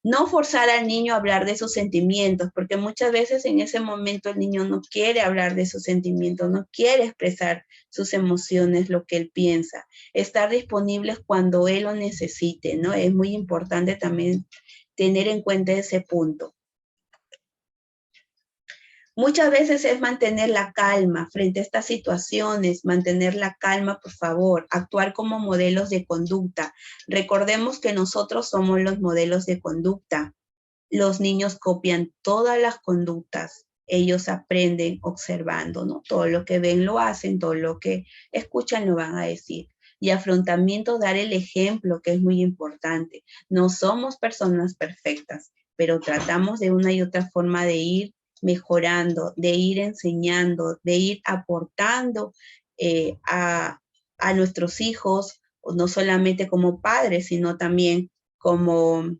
No forzar al niño a hablar de sus sentimientos, porque muchas veces en ese momento el niño no quiere hablar de sus sentimientos, no quiere expresar sus emociones, lo que él piensa. Estar disponibles cuando él lo necesite, ¿no? Es muy importante también tener en cuenta ese punto. Muchas veces es mantener la calma frente a estas situaciones, mantener la calma, por favor, actuar como modelos de conducta. Recordemos que nosotros somos los modelos de conducta. Los niños copian todas las conductas. Ellos aprenden observando, ¿no? Todo lo que ven lo hacen, todo lo que escuchan lo van a decir. Y afrontamiento, dar el ejemplo, que es muy importante. No somos personas perfectas, pero tratamos de una y otra forma de ir mejorando, de ir enseñando, de ir aportando a nuestros hijos, no solamente como padres, sino también como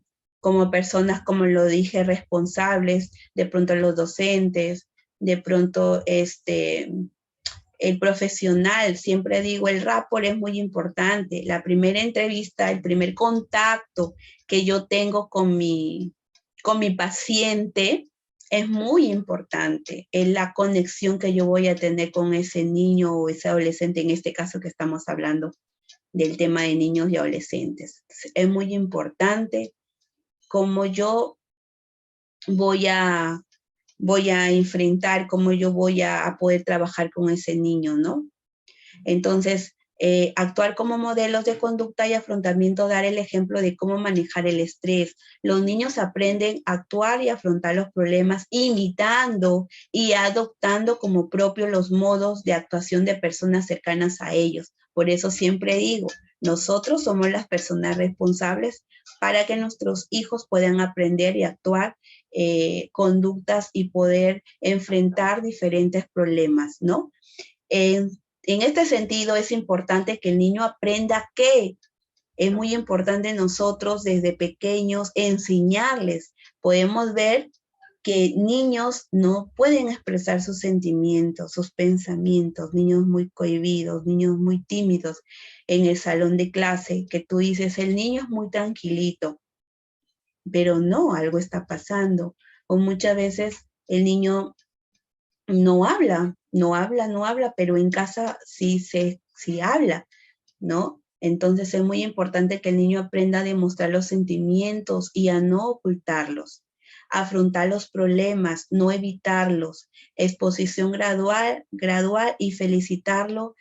personas, como lo dije, responsables, de pronto los docentes, de pronto el profesional. Siempre digo, el rapport es muy importante. La primera entrevista, el primer contacto que yo tengo con mi paciente es muy importante. Es la conexión que yo voy a tener con ese niño o ese adolescente, en este caso que estamos hablando del tema de niños y adolescentes. Es muy importante cómo yo voy a enfrentar, cómo yo voy a poder trabajar con ese niño, ¿no? Entonces, actuar como modelos de conducta y afrontamiento, dar el ejemplo de cómo manejar el estrés. Los niños aprenden a actuar y afrontar los problemas imitando y adoptando como propios los modos de actuación de personas cercanas a ellos. Por eso siempre digo, nosotros somos las personas responsables para que nuestros hijos puedan aprender y actuar conductas y poder enfrentar diferentes problemas, ¿no? En este sentido es importante que el niño aprenda que es muy importante nosotros desde pequeños enseñarles. Podemos ver que niños no pueden expresar sus sentimientos, sus pensamientos, niños muy cohibidos, niños muy tímidos en el salón de clase, que tú dices, el niño es muy tranquilito, pero no, algo está pasando. O muchas veces el niño no habla, pero en casa sí habla, ¿no? Entonces es muy importante que el niño aprenda a demostrar los sentimientos y a no ocultarlos, afrontar los problemas, no evitarlos, exposición gradual y felicitarlo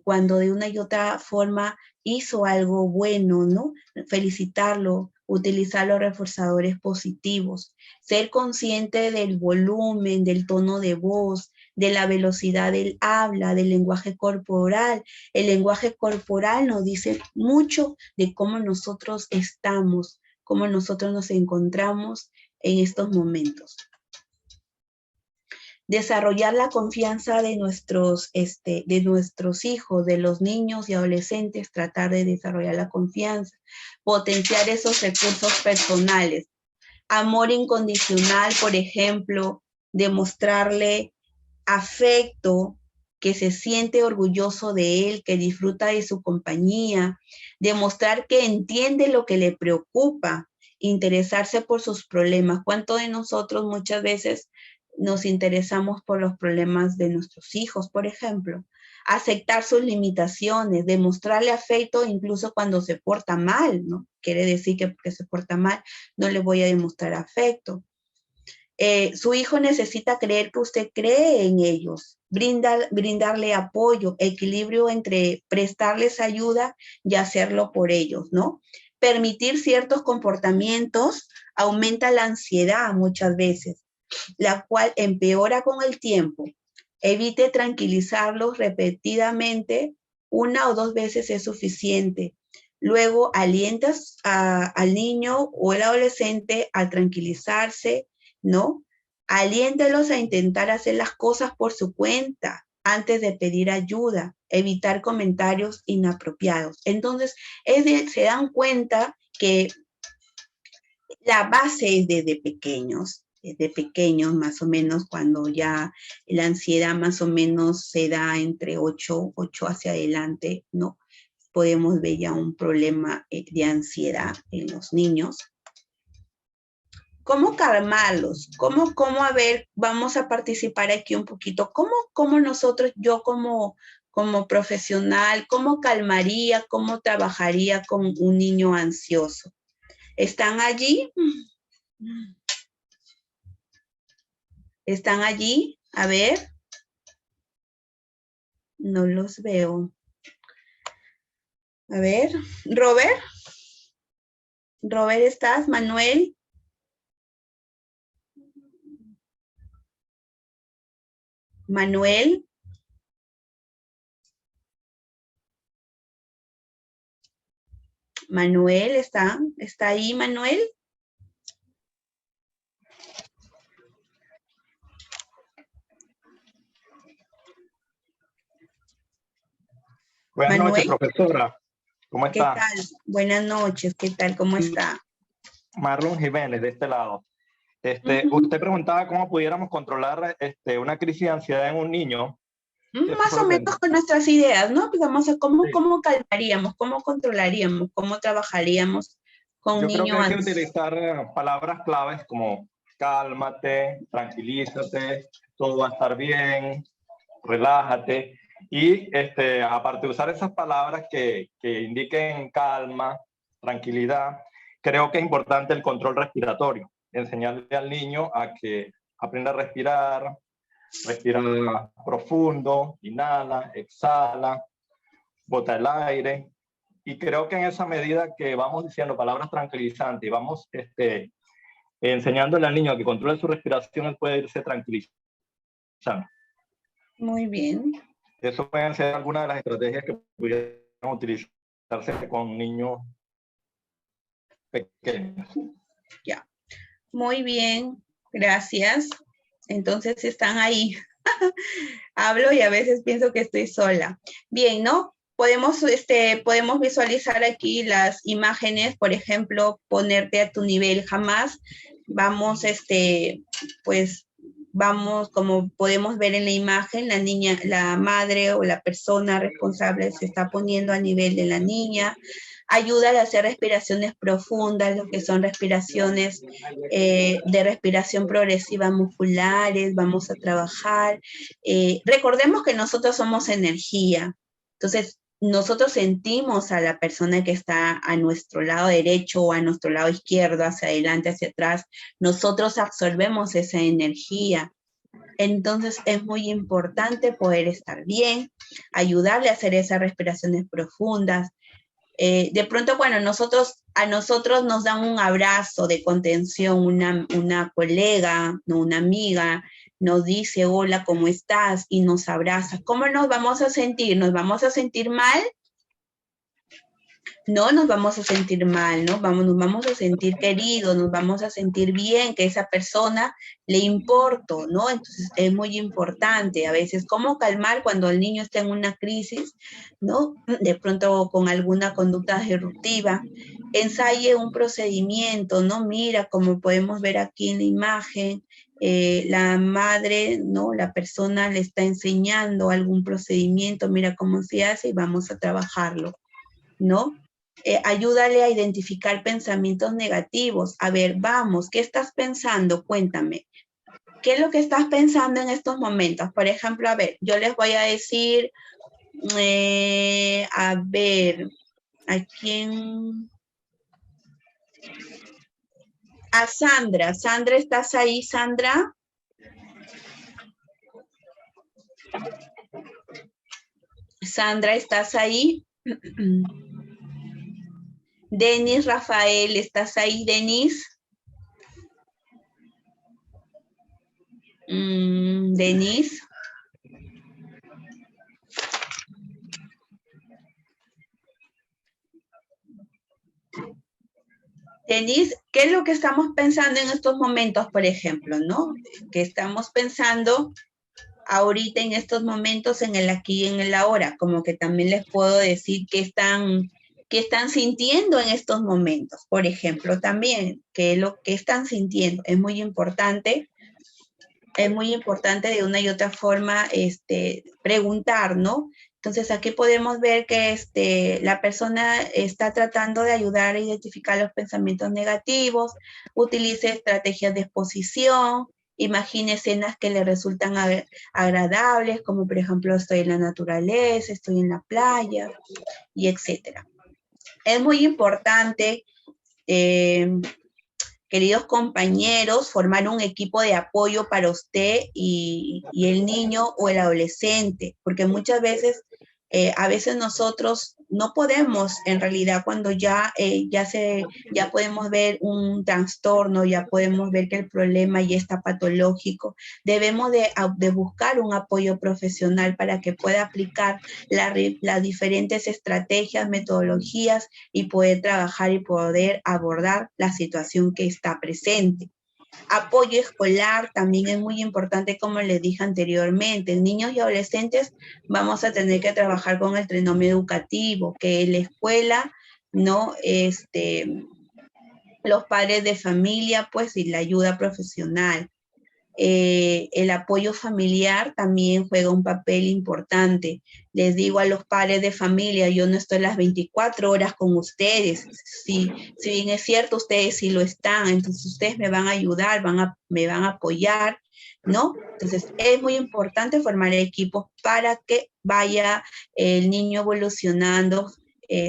cuando de una y otra forma hizo algo bueno, ¿no? Felicitarlo, utilizar los reforzadores positivos, ser consciente del volumen, del tono de voz, de la velocidad del habla, del lenguaje corporal. El lenguaje corporal nos dice mucho de cómo nosotros estamos, cómo nosotros nos encontramos en estos momentos. Desarrollar la confianza de nuestros hijos, de los niños y adolescentes, tratar de desarrollar la confianza, potenciar esos recursos personales. Amor incondicional, por ejemplo, demostrarle afecto, que se siente orgulloso de él, que disfruta de su compañía, demostrar que entiende lo que le preocupa, interesarse por sus problemas. ¿Cuánto de nosotros muchas veces nos interesamos por los problemas de nuestros hijos, por ejemplo? Aceptar sus limitaciones, demostrarle afecto incluso cuando se porta mal, ¿no? Quiere decir que porque se porta mal no le voy a demostrar afecto. Su hijo necesita creer que usted cree en ellos, brindarle apoyo, equilibrio entre prestarles ayuda y hacerlo por ellos, ¿no? Permitir ciertos comportamientos aumenta la ansiedad muchas veces, la cual empeora con el tiempo. Evite tranquilizarlos repetidamente, 1 o 2 veces es suficiente. Luego alientas al niño o el adolescente a tranquilizarse, ¿no? Aliéntelos a intentar hacer las cosas por su cuenta antes de pedir ayuda, evitar comentarios inapropiados. Entonces, se dan cuenta que la base es desde pequeños más o menos, cuando ya la ansiedad más o menos se da entre 8 hacia adelante, ¿no? Podemos ver ya un problema de ansiedad en los niños. ¿Cómo calmarlos? A ver, vamos a participar aquí un poquito. ¿Cómo nosotros, yo como profesional, cómo calmaría, cómo trabajaría con un niño ansioso? ¿Están allí? ¿Están allí? A ver. No los veo. A ver, Robert. Robert, ¿estás? Manuel. Manuel. Manuel, ¿está ahí, Manuel? Buenas Manuel. noches, profesora. ¿Cómo está? ¿Qué tal? Buenas noches, ¿qué tal? ¿Cómo está? Marlon Jiménez, de este lado. Usted preguntaba cómo pudiéramos controlar una crisis de ansiedad en un niño. Más o menos con nuestras ideas, ¿no? Pues vamos a cómo calmaríamos, cómo controlaríamos, cómo trabajaríamos con un niño. Yo creo que hay que utilizar palabras claves como cálmate, tranquilízate, todo va a estar bien, relájate. Y aparte de usar esas palabras que indiquen calma, tranquilidad, creo que es importante el control respiratorio. Enseñarle al niño a que aprenda a respirar, respira profundo, inhala, exhala, bota el aire. Y creo que en esa medida que vamos diciendo palabras tranquilizantes y vamos enseñándole al niño a que controle su respiración, él puede irse tranquilizando. Muy bien. Eso pueden ser algunas de las estrategias que pudieran utilizarse con niños pequeños. Ya. Muy bien, gracias. Entonces están ahí. Hablo y a veces pienso que estoy sola. Bien, ¿no? Podemos visualizar aquí las imágenes, por ejemplo, ponerte a tu nivel. Jamás vamos, pues, vamos, como podemos ver en la imagen, la niña, la madre o la persona responsable se está poniendo a nivel de la niña. Ayuda a hacer respiraciones profundas, lo que son respiraciones de respiración progresiva musculares, vamos a trabajar. Recordemos que nosotros somos energía, entonces nosotros sentimos a la persona que está a nuestro lado derecho o a nuestro lado izquierdo, hacia adelante, hacia atrás, nosotros absorbemos esa energía. Entonces es muy importante poder estar bien, ayudarle a hacer esas respiraciones profundas. De pronto, bueno, a nosotros nos dan un abrazo de contención, una colega, ¿no? Una amiga, nos dice, hola, ¿cómo estás? Y nos abraza. ¿Cómo nos vamos a sentir? ¿Nos vamos a sentir mal? No nos vamos a sentir mal, ¿no? Nos vamos a sentir queridos, nos vamos a sentir bien, que esa persona le importo, ¿no? Entonces es muy importante a veces cómo calmar cuando el niño está en una crisis, ¿no? De pronto con alguna conducta disruptiva. Ensaye un procedimiento, ¿no? Mira, como podemos ver aquí en la imagen, la madre, ¿no? La persona le está enseñando algún procedimiento, mira cómo se hace y vamos a trabajarlo, ¿no? Ayúdale a identificar pensamientos negativos. A ver, vamos, ¿qué estás pensando? Cuéntame. ¿Qué es lo que estás pensando en estos momentos? Por ejemplo, a ver, yo les voy a decir, a ver, ¿a quién? A Sandra. Sandra, ¿estás ahí, Sandra? Sandra, ¿estás ahí? Denis, Rafael, ¿estás ahí, Denis? Denis. Denis, ¿qué es lo que estamos pensando en estos momentos, por ejemplo, no? ¿Qué estamos pensando ahorita en estos momentos, en el aquí y en el ahora? Como que también les puedo decir qué están sintiendo en estos momentos. Por ejemplo, también, ¿qué es lo que están sintiendo? Es muy importante de una y otra forma preguntar, ¿no? Entonces aquí podemos ver que la persona está tratando de ayudar a identificar los pensamientos negativos, utilice estrategias de exposición, imagine escenas que le resultan agradables, como por ejemplo estoy en la naturaleza, estoy en la playa, y etcétera. Es muy importante, queridos compañeros, formar un equipo de apoyo para usted y el niño o el adolescente, porque muchas veces, a veces nosotros no podemos, en realidad, cuando ya podemos ver un trastorno, ya podemos ver que el problema ya está patológico, debemos de buscar un apoyo profesional para que pueda aplicar las diferentes estrategias, metodologías y poder trabajar y poder abordar la situación que está presente. Apoyo escolar también es muy importante, como les dije anteriormente. En niños y adolescentes vamos a tener que trabajar con el trinomio educativo, que es la escuela, ¿no? Los padres de familia, pues, y la ayuda profesional. El apoyo familiar también juega un papel importante. Les digo a los padres de familia, yo no estoy las 24 horas con ustedes. Si bien es cierto, ustedes sí lo están, entonces ustedes me van a ayudar, me van a apoyar, ¿no? Entonces es muy importante formar equipos para que vaya el niño evolucionando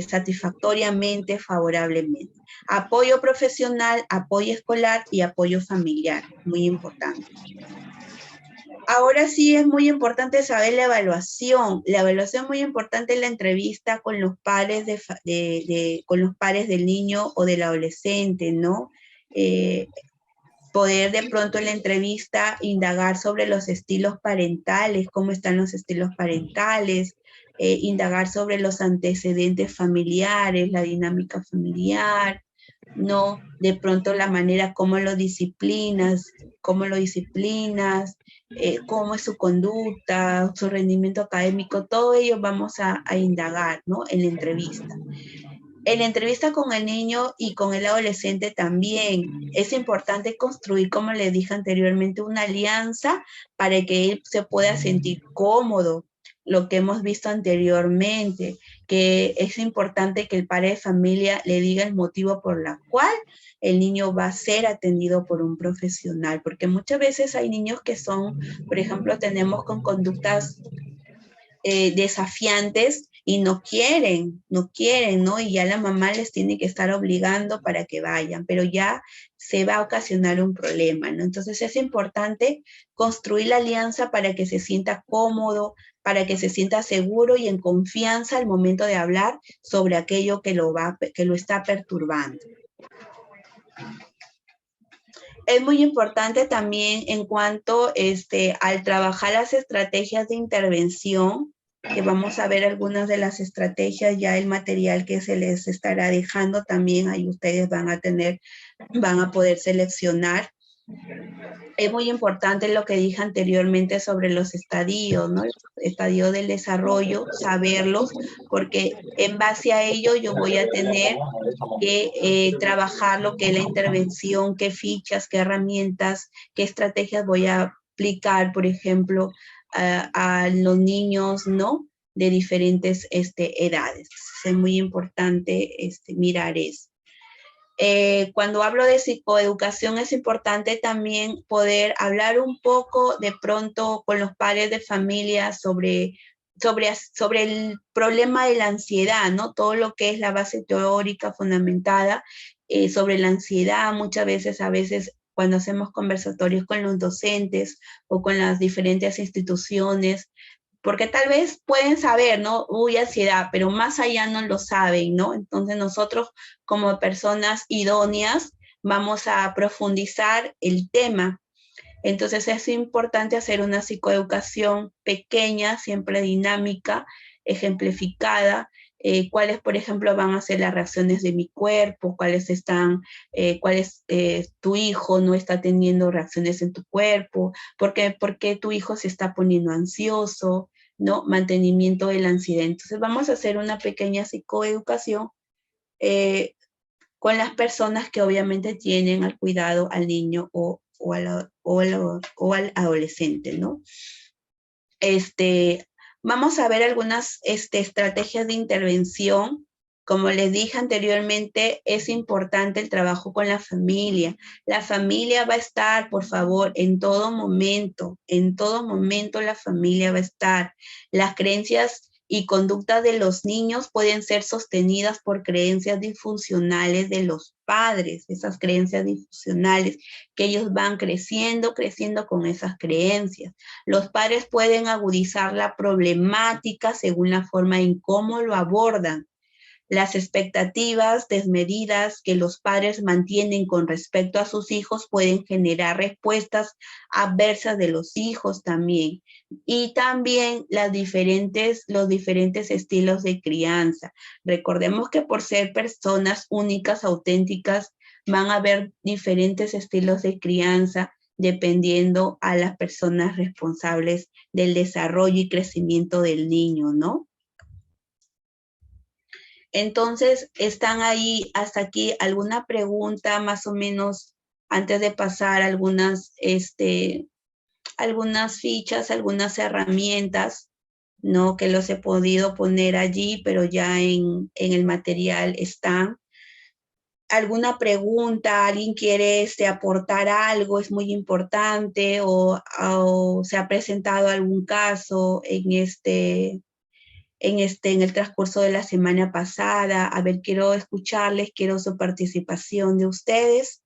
satisfactoriamente, favorablemente. Apoyo profesional, apoyo escolar y apoyo familiar, muy importante. Ahora sí es muy importante saber la evaluación. La evaluación es muy importante en la entrevista con los padres, con los padres del niño o del adolescente, ¿no? Poder de pronto en la entrevista indagar sobre los estilos parentales, cómo están los estilos parentales, indagar sobre los antecedentes familiares, la dinámica familiar, ¿no? De pronto la manera como lo disciplinas, cómo es su conducta, su rendimiento académico, todo ello vamos a indagar, ¿no? En la entrevista. En la entrevista con el niño y con el adolescente también es importante construir, como les dije anteriormente, una alianza para que él se pueda sentir cómodo, lo que hemos visto anteriormente, que es importante que el padre de familia le diga el motivo por la cual el niño va a ser atendido por un profesional, porque muchas veces hay niños que son, por ejemplo, tenemos con conductas desafiantes y no quieren, ¿no? Y ya la mamá les tiene que estar obligando para que vayan, pero ya se va a ocasionar un problema, ¿no? Entonces es importante construir la alianza para que se sienta cómodo, para que se sienta seguro y en confianza al momento de hablar sobre aquello que lo está perturbando. Es muy importante también en cuanto al trabajar las estrategias de intervención, que vamos a ver algunas de las estrategias, ya el material que se les estará dejando también, ahí ustedes van a poder seleccionar. Es muy importante lo que dije anteriormente sobre los estadios, ¿no? Estadios del desarrollo, saberlos, porque en base a ello yo voy a tener que trabajar lo que es la intervención, qué fichas, qué herramientas, qué estrategias voy a aplicar, por ejemplo, a los niños, ¿no? De diferentes edades. Es muy importante mirar eso. Cuando hablo de psicoeducación es importante también poder hablar un poco de pronto con los padres de familia sobre el problema de la ansiedad, ¿no? Todo lo que es la base teórica fundamentada sobre la ansiedad. Muchas veces, cuando hacemos conversatorios con los docentes o con las diferentes instituciones, porque tal vez pueden saber, ¿no? Uy, ansiedad, pero más allá no lo saben, ¿no? Entonces nosotros como personas idóneas vamos a profundizar el tema. Entonces es importante hacer una psicoeducación pequeña, siempre dinámica, ejemplificada, cuáles, por ejemplo, van a ser las reacciones de mi cuerpo, tu hijo no está teniendo reacciones en tu cuerpo, por qué tu hijo se está poniendo ansioso, ¿no? Mantenimiento de la ansiedad. Entonces vamos a hacer una pequeña psicoeducación con las personas que obviamente tienen al cuidado al niño o al adolescente, ¿no? Vamos a ver algunas estrategias de intervención. Como les dije anteriormente, es importante el trabajo con la familia. La familia va a estar, por favor, en todo momento la familia va a estar. Las creencias y conductas de los niños pueden ser sostenidas por creencias disfuncionales de los padres, esas creencias disfuncionales, que ellos van creciendo con esas creencias. Los padres pueden agudizar la problemática según la forma en cómo lo abordan. Las expectativas desmedidas que los padres mantienen con respecto a sus hijos pueden generar respuestas adversas de los hijos también. Y también los diferentes estilos de crianza. Recordemos que por ser personas únicas, auténticas, van a haber diferentes estilos de crianza dependiendo a las personas responsables del desarrollo y crecimiento del niño, ¿no? Entonces, ¿están ahí hasta aquí alguna pregunta más o menos antes de pasar algunas fichas, algunas herramientas, ¿no? Que los he podido poner allí, pero ya en el material están. ¿Alguna pregunta? ¿Alguien quiere aportar algo? Es muy importante o se ha presentado algún caso en el transcurso de la semana pasada. A ver, quiero escucharles, quiero su participación de ustedes.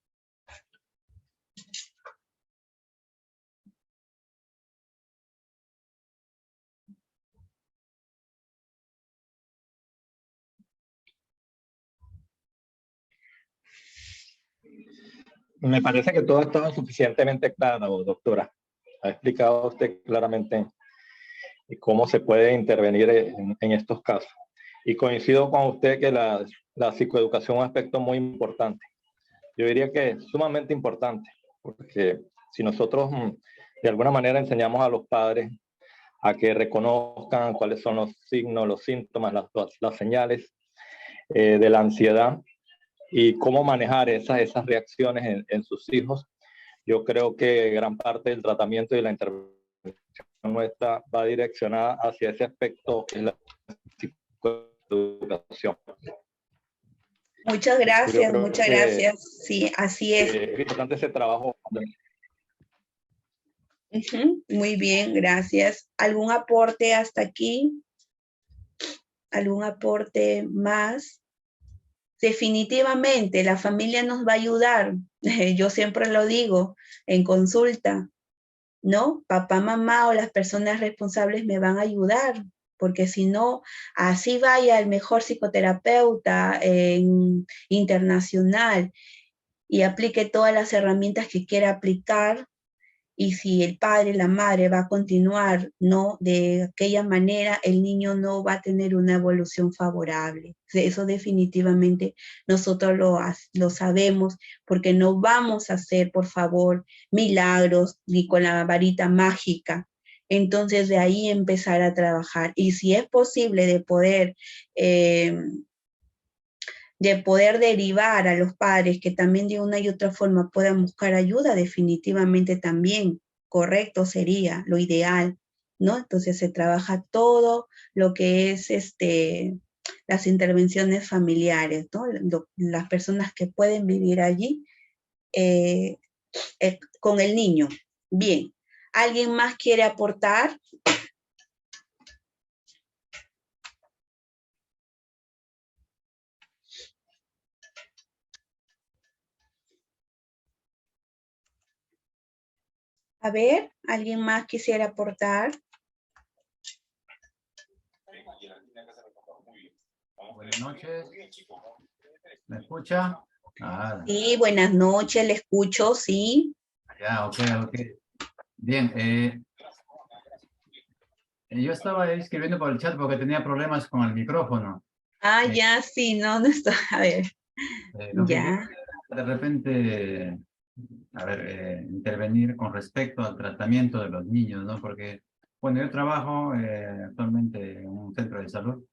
Me parece que todo ha estado suficientemente claro, doctora. Ha explicado usted claramente cómo se puede intervenir en estos casos. Y coincido con usted que la psicoeducación es un aspecto muy importante. yo diría que es sumamente importante, porque si nosotros de alguna manera enseñamos a los padres a que reconozcan cuáles son los signos, los síntomas, las señales de la ansiedad y cómo manejar esas reacciones en sus hijos, yo creo que gran parte del tratamiento y la intervención nuestra va direccionada hacia ese aspecto que es la psicoeducación. Muchas gracias, muchas gracias. Sí, así es. Es importante ese trabajo. Muy bien, gracias. ¿Algún aporte hasta aquí? ¿Algún aporte más? Definitivamente, la familia nos va a ayudar. Yo siempre lo digo en consulta, ¿no? Papá, mamá o las personas responsables me van a ayudar, porque si no, así vaya el mejor psicoterapeuta internacional y aplique todas las herramientas que quiera aplicar, y si el padre, la madre va a continuar, ¿no? De aquella manera, el niño no va a tener una evolución favorable. Eso definitivamente nosotros lo sabemos, porque no vamos a hacer, por favor, milagros ni con la varita mágica. Entonces, de ahí empezar a trabajar. Y si es posible de poder derivar a los padres que también de una y otra forma puedan buscar ayuda, definitivamente también correcto sería lo ideal, ¿no? Entonces se trabaja todo lo que es las intervenciones familiares, ¿no? Las personas que pueden vivir allí con el niño. Bien, ¿alguien más quiere aportar? A ver, ¿alguien más quisiera aportar? Buenas noches. ¿Me escucha? Sí, buenas noches, le escucho, sí. Ya, ok. Bien, yo estaba escribiendo por el chat porque tenía problemas con el micrófono. Ya, sí, no está, a ver. Ya. De repente, intervenir con respecto al tratamiento de los niños, ¿no? Porque, bueno, yo trabajo actualmente en un centro de salud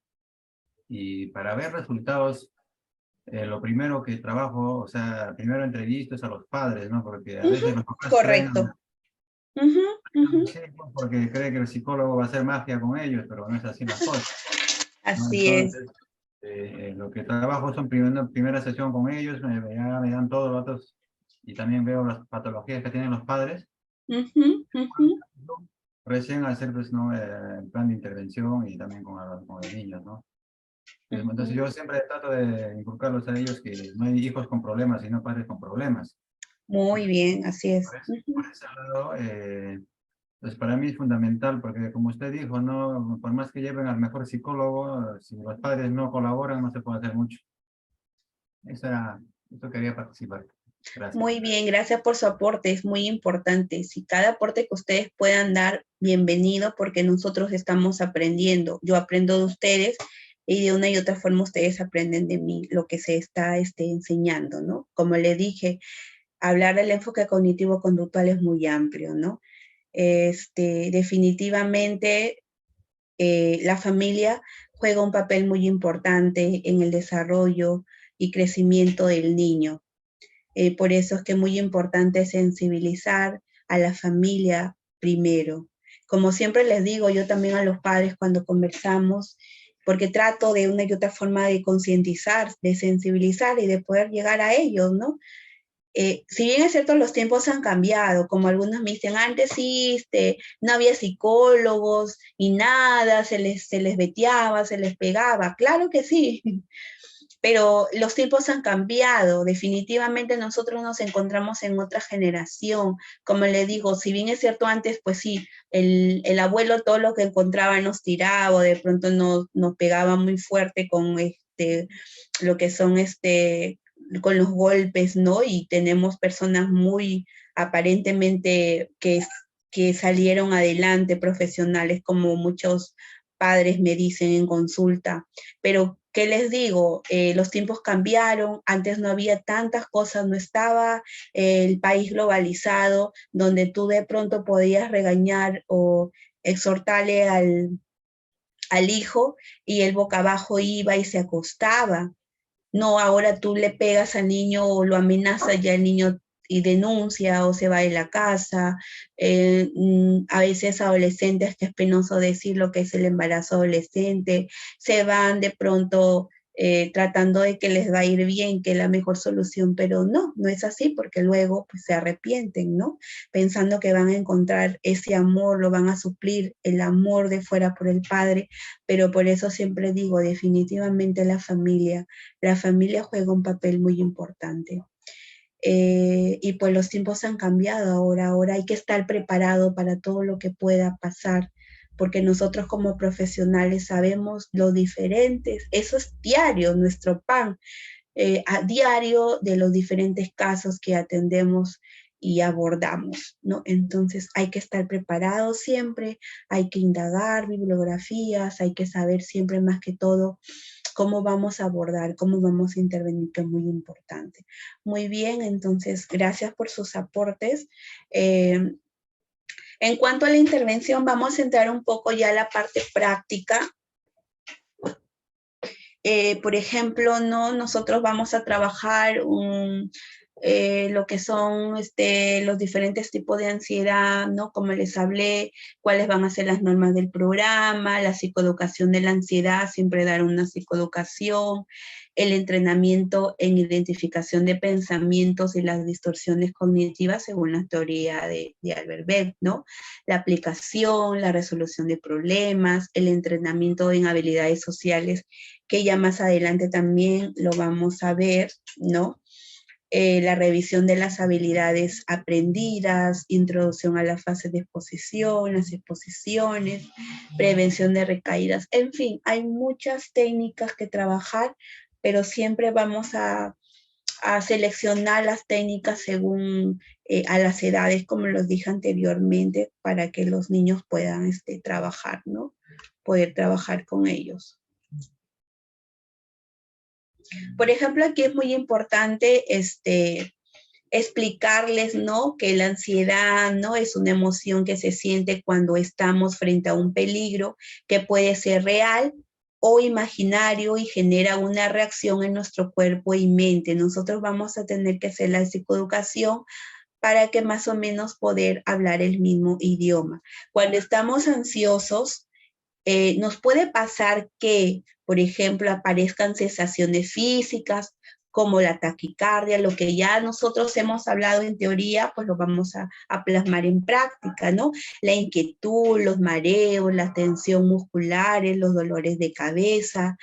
y para ver resultados, lo primero que trabajo, o sea, primero entrevisto es a los padres, ¿no? Porque a veces los papás correcto. Sí, porque cree que el psicólogo va a hacer magia con ellos, pero no es así las cosas. Así Entonces, lo que trabajo son primera sesión con ellos, me dan todos los datos y también veo las patologías que tienen los padres. Recién hacer pues, ¿no? El plan de intervención y también con los niños, ¿no? Entonces yo siempre trato de inculcarlos a ellos que no hay hijos con problemas, sino padres con problemas. Muy bien, así es. Por ese lado, pues para mí es fundamental, porque como usted dijo, ¿no? Por más que lleven al mejor psicólogo, si los padres no colaboran, no se puede hacer mucho. Esto quería participar. Gracias. Muy bien, gracias por su aporte, es muy importante. Si cada aporte que ustedes puedan dar, bienvenido, porque nosotros estamos aprendiendo. Yo aprendo de ustedes y de una y otra forma ustedes aprenden de mí lo que se está enseñando, ¿no? Como le dije, hablar del enfoque cognitivo-conductual es muy amplio, ¿no? Definitivamente la familia juega un papel muy importante en el desarrollo y crecimiento del niño. Por eso es que es muy importante sensibilizar a la familia primero. Como siempre les digo yo también a los padres cuando conversamos, porque trato de una y otra forma de concientizar, de sensibilizar y de poder llegar a ellos, ¿no? Si bien es cierto, los tiempos han cambiado, como algunos me dicen, antes sí, no había psicólogos y nada, se les veteaba, se les pegaba, claro que sí, pero los tiempos han cambiado, definitivamente nosotros nos encontramos en otra generación, como le digo, si bien es cierto antes, pues sí, el abuelo todo lo que encontraba nos tiraba, o de pronto nos pegaba muy fuerte con lo que son con los golpes, ¿no? Y tenemos personas muy aparentemente que salieron adelante, profesionales, como muchos padres me dicen en consulta, pero ¿qué les digo? Los tiempos cambiaron, antes no había tantas cosas, no estaba el país globalizado, donde tú de pronto podías regañar o exhortarle al hijo y él boca abajo iba y se acostaba. No, ahora tú le pegas al niño o lo amenazas, ya el niño y denuncia o se va de la casa. A veces adolescentes, que es penoso decir lo que es el embarazo adolescente, se van de pronto tratando de que les va a ir bien, que es la mejor solución, pero no, no es así, porque luego pues, se arrepienten, ¿no? Pensando que van a encontrar ese amor, lo van a suplir el amor de fuera por el padre, pero por eso siempre digo, definitivamente la familia juega un papel muy importante. Y pues los tiempos han cambiado ahora hay que estar preparado para todo lo que pueda pasar, porque nosotros como profesionales sabemos lo diferentes, eso es diario, nuestro pan, a diario de los diferentes casos que atendemos y abordamos, ¿no? Entonces hay que estar preparado siempre, hay que indagar bibliografías, hay que saber siempre más que todo cómo vamos a abordar, cómo vamos a intervenir, que es muy importante. Muy bien, entonces, gracias por sus aportes. En cuanto a la intervención, vamos a entrar un poco ya a la parte práctica. Por ejemplo, ¿no? Nosotros vamos a trabajar lo que son los diferentes tipos de ansiedad, ¿no? Como les hablé, cuáles van a ser las normas del programa, la psicoeducación de la ansiedad, siempre dar una psicoeducación, el entrenamiento en identificación de pensamientos y las distorsiones cognitivas según la teoría de Albert Beck, ¿no? La aplicación, la resolución de problemas, el entrenamiento en habilidades sociales, que ya más adelante también lo vamos a ver, ¿no? La revisión de las habilidades aprendidas, introducción a la fase de exposición, las exposiciones, prevención de recaídas, en fin, hay muchas técnicas que trabajar, pero siempre vamos a seleccionar las técnicas según a las edades, como los dije anteriormente, para que los niños puedan trabajar, ¿no? Poder trabajar con ellos. Por ejemplo, aquí es muy importante explicarles, ¿no? Que la ansiedad, ¿no? Es una emoción que se siente cuando estamos frente a un peligro que puede ser real o imaginario y genera una reacción en nuestro cuerpo y mente. Nosotros vamos a tener que hacer la psicoeducación para que más o menos poder hablar el mismo idioma. Cuando estamos ansiosos, nos puede pasar que, por ejemplo, aparezcan sensaciones físicas como la taquicardia, lo que ya nosotros hemos hablado en teoría, pues lo vamos a plasmar en práctica, ¿no? La inquietud, los mareos, la tensión musculares, los dolores de cabeza,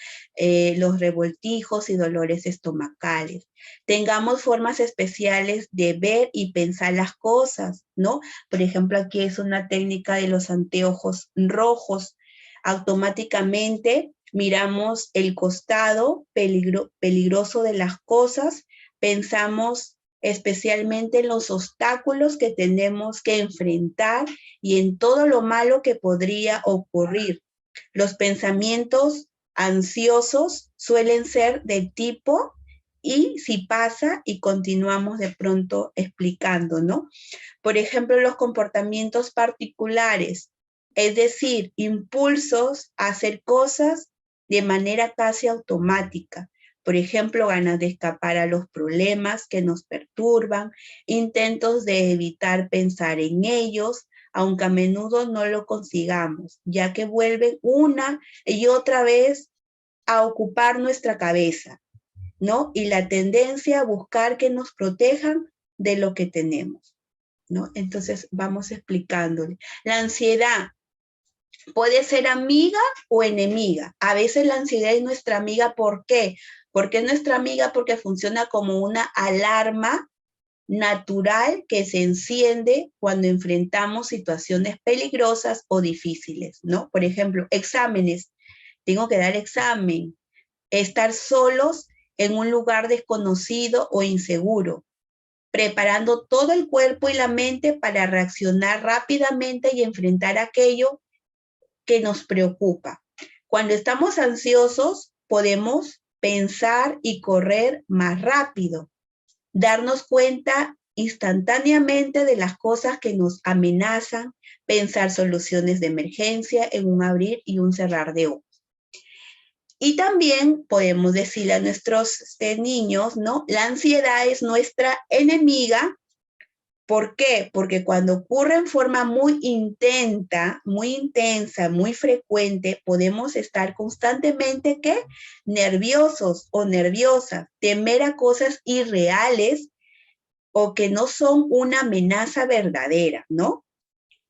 los revoltijos y dolores estomacales. Tengamos formas especiales de ver y pensar las cosas, ¿no? Por ejemplo, aquí es una técnica de los anteojos rojos. Automáticamente miramos el costado peligroso de las cosas, pensamos especialmente en los obstáculos que tenemos que enfrentar y en todo lo malo que podría ocurrir. Los pensamientos ansiosos suelen ser del tipo "y si pasa", y continuamos de pronto explicando, ¿no? Por ejemplo, los comportamientos particulares, es decir, impulsos a hacer cosas de manera casi automática. Por ejemplo, ganas de escapar a los problemas que nos perturban, intentos de evitar pensar en ellos, aunque a menudo no lo consigamos, ya que vuelven una y otra vez a ocupar nuestra cabeza, ¿no? Y la tendencia a buscar que nos protejan de lo que tenemos, ¿no? Entonces, vamos explicándole. La ansiedad puede ser amiga o enemiga. A veces la ansiedad es nuestra amiga. ¿Por qué? Porque es nuestra amiga porque funciona como una alarma natural que se enciende cuando enfrentamos situaciones peligrosas o difíciles, ¿no? Por ejemplo, exámenes. Tengo que dar examen. Estar solos en un lugar desconocido o inseguro, preparando todo el cuerpo y la mente para reaccionar rápidamente y enfrentar aquello que nos preocupa. Cuando estamos ansiosos, podemos pensar y correr más rápido, darnos cuenta instantáneamente de las cosas que nos amenazan, pensar soluciones de emergencia en un abrir y un cerrar de ojos. Y también podemos decirle a nuestros niños, ¿no? La ansiedad es nuestra enemiga. ¿Por qué? Porque cuando ocurre en forma muy intensa, muy frecuente, podemos estar constantemente, ¿qué? Nerviosos o nerviosas, temer a cosas irreales o que no son una amenaza verdadera, ¿no?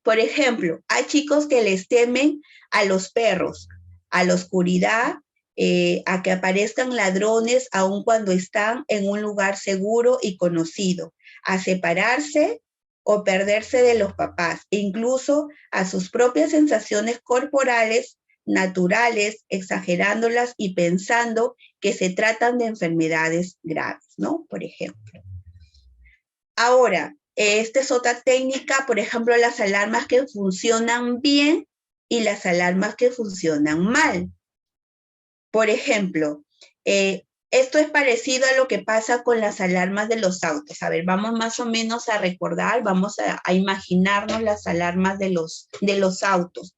Por ejemplo, hay chicos que les temen a los perros, a la oscuridad, a que aparezcan ladrones aun cuando están en un lugar seguro y conocido, a separarse o perderse de los papás, e incluso a sus propias sensaciones corporales naturales, exagerándolas y pensando que se tratan de enfermedades graves, ¿no? Por ejemplo. Ahora, esta es otra técnica, por ejemplo, las alarmas que funcionan bien y las alarmas que funcionan mal. Por ejemplo, esto es parecido a lo que pasa con las alarmas de los autos. A ver, vamos más o menos a recordar, vamos a imaginarnos las alarmas de los autos.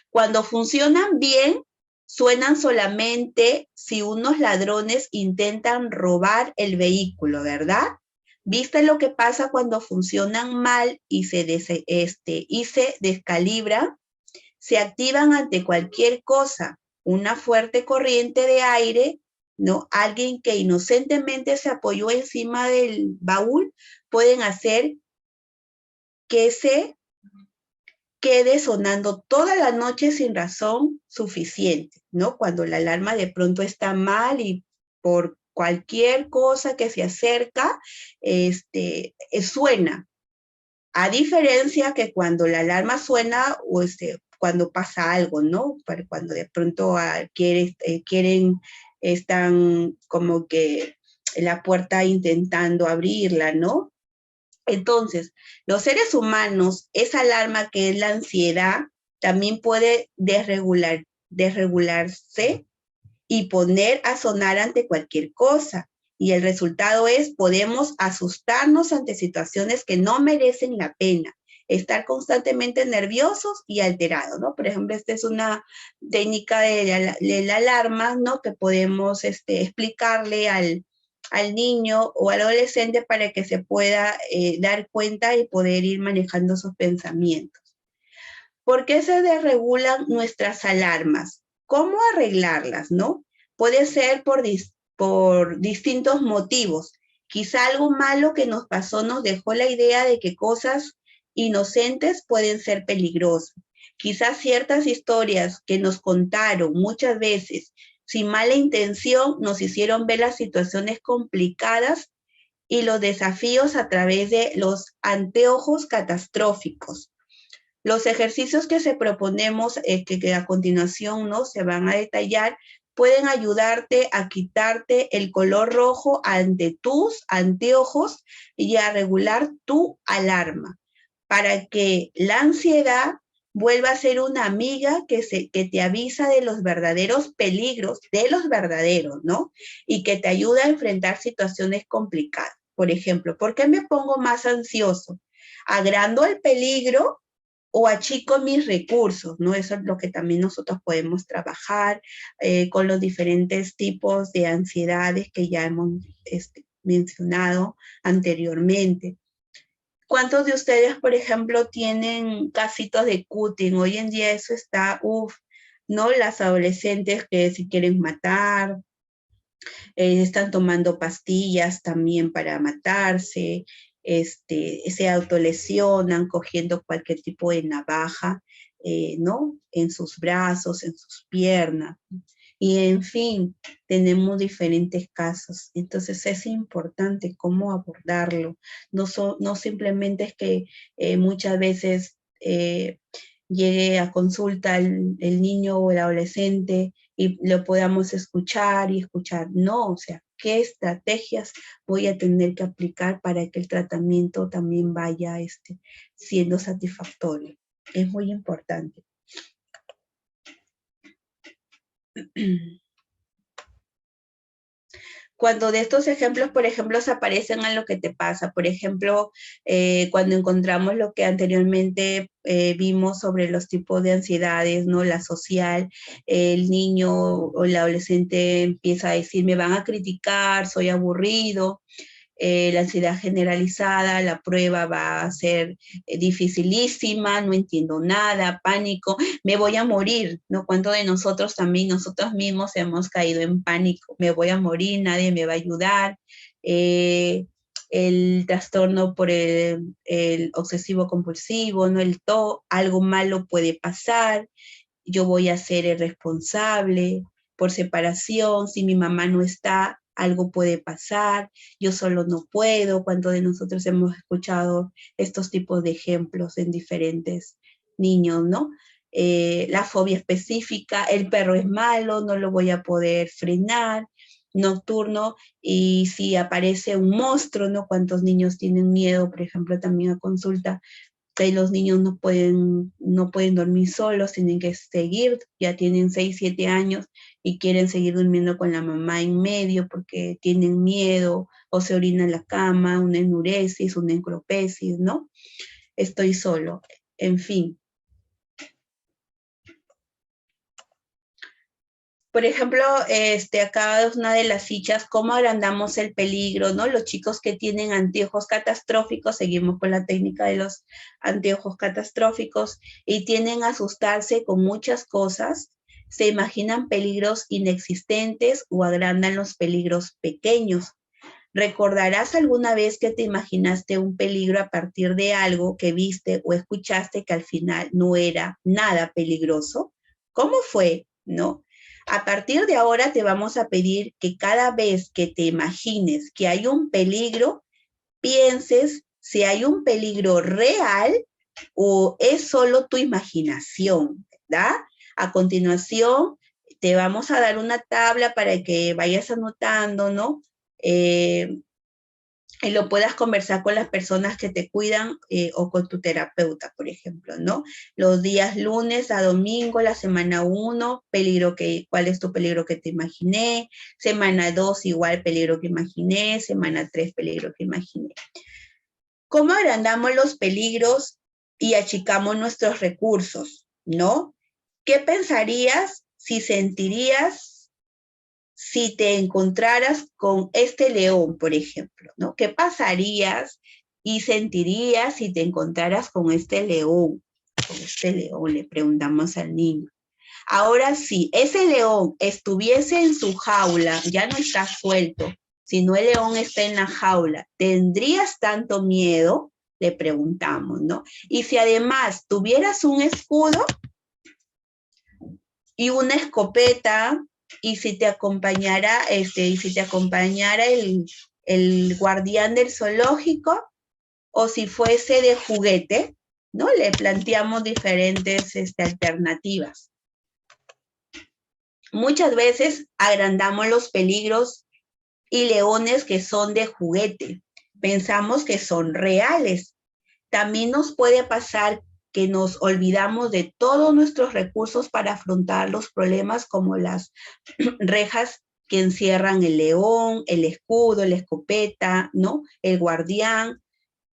Cuando funcionan bien, suenan solamente si unos ladrones intentan robar el vehículo, ¿verdad? ¿Viste lo que pasa cuando funcionan mal y se descalibran? Se activan ante cualquier cosa, una fuerte corriente de aire, ¿no? Alguien que inocentemente se apoyó encima del baúl, pueden hacer que se quede sonando toda la noche sin razón suficiente, ¿no? Cuando la alarma de pronto está mal y por cualquier cosa que se acerca, suena. A diferencia que cuando la alarma suena o cuando pasa algo, ¿no? Cuando de pronto están como que la puerta intentando abrirla, ¿no? Entonces, los seres humanos, esa alarma que es la ansiedad, también puede desregularse y poner a sonar ante cualquier cosa. Y el resultado es, podemos asustarnos ante situaciones que no merecen la pena, estar constantemente nerviosos y alterados, ¿no? Por ejemplo, esta es una técnica de la alarma, ¿no? Que podemos explicarle al niño o al adolescente para que se pueda dar cuenta y poder ir manejando sus pensamientos. ¿Por qué se desregulan nuestras alarmas? ¿Cómo arreglarlas, no? Puede ser por distintos motivos. Quizá algo malo que nos pasó nos dejó la idea de que cosas inocentes pueden ser peligrosas. Quizás ciertas historias que nos contaron muchas veces sin mala intención nos hicieron ver las situaciones complicadas y los desafíos a través de los anteojos catastróficos. Los ejercicios que se proponemos, que a continuación, ¿no?, se van a detallar, pueden ayudarte a quitarte el color rojo ante tus anteojos y a regular tu alarma para que la ansiedad vuelva a ser una amiga que te avisa de los verdaderos peligros, de los verdaderos, ¿no? Y que te ayuda a enfrentar situaciones complicadas. Por ejemplo, ¿por qué me pongo más ansioso? ¿Agrando el peligro o achico mis recursos, ¿no? Eso es lo que también nosotros podemos trabajar con los diferentes tipos de ansiedades que ya hemos mencionado anteriormente. ¿Cuántos de ustedes, por ejemplo, tienen casitos de cutting? Hoy en día eso está, ¿no? Las adolescentes que se quieren matar, están tomando pastillas también para matarse, se autolesionan cogiendo cualquier tipo de navaja, ¿no? En sus brazos, en sus piernas. Y en fin, tenemos diferentes casos. Entonces es importante cómo abordarlo. No simplemente es que muchas veces llegue a consulta el niño o el adolescente y lo podamos escuchar y escuchar. No, o sea, ¿qué estrategias voy a tener que aplicar para que el tratamiento también vaya siendo satisfactorio? Es muy importante. Cuando de estos ejemplos, por ejemplo, se aparecen en lo que te pasa, por ejemplo, cuando encontramos lo que anteriormente vimos sobre los tipos de ansiedades, ¿no? La social, el niño o el adolescente empieza a decir, me van a criticar, soy aburrido, la ansiedad generalizada, la prueba va a ser dificilísima, no entiendo nada, pánico, me voy a morir, ¿no? ¿Cuántos de nosotros también, nosotros mismos hemos caído en pánico? Me voy a morir, nadie me va a ayudar. El trastorno por el obsesivo compulsivo, ¿no? El TOC, algo malo puede pasar, yo voy a ser el responsable por separación, si mi mamá no está, algo puede pasar, yo solo no puedo. ¿Cuántos de nosotros hemos escuchado estos tipos de ejemplos en diferentes niños, ¿no? La fobia específica, el perro es malo, no lo voy a poder frenar, nocturno, y si aparece un monstruo, ¿no? ¿Cuántos niños tienen miedo, por ejemplo, también a consulta? Que los niños no pueden dormir solos, tienen que seguir, ya tienen 6, 7 años y quieren seguir durmiendo con la mamá en medio porque tienen miedo o se orina en la cama, una enuresis, una encropesis, ¿no? Estoy solo, en fin. Por ejemplo, acá es una de las fichas, cómo agrandamos el peligro, ¿no? Los chicos que tienen anteojos catastróficos, seguimos con la técnica de los anteojos catastróficos, y tienden a asustarse con muchas cosas, se imaginan peligros inexistentes o agrandan los peligros pequeños. ¿Recordarás alguna vez que te imaginaste un peligro a partir de algo que viste o escuchaste que al final no era nada peligroso? ¿Cómo fue, no? A partir de ahora te vamos a pedir que cada vez que te imagines que hay un peligro, pienses si hay un peligro real o es solo tu imaginación, ¿verdad? A continuación, te vamos a dar una tabla para que vayas anotando, ¿no? Y lo puedas conversar con las personas que te cuidan o con tu terapeuta, por ejemplo, ¿no? Los días lunes a domingo, la semana 1, ¿cuál es tu peligro que te imaginé? Semana 2, igual peligro que imaginé. Semana 3, peligro que imaginé. ¿Cómo agrandamos los peligros y achicamos nuestros recursos, no? ¿Qué pensarías si sentirías si te encontraras con este león, por ejemplo, ¿no? ¿Qué pasarías y sentirías si te encontraras con este león? Con este león, le preguntamos al niño. Ahora sí, ese león estuviese en su jaula, ya no está suelto, sino el león está en la jaula, ¿tendrías tanto miedo? Le preguntamos, ¿no? Y si además tuvieras un escudo y una escopeta, y si te acompañara, el guardián del zoológico, o si fuese de juguete, ¿no? Le planteamos diferentes alternativas. Muchas veces agrandamos los peligros y leones que son de juguete. Pensamos que son reales. También nos puede pasar que nos olvidamos de todos nuestros recursos para afrontar los problemas, como las rejas que encierran el león, el escudo, la escopeta, ¿no? El guardián.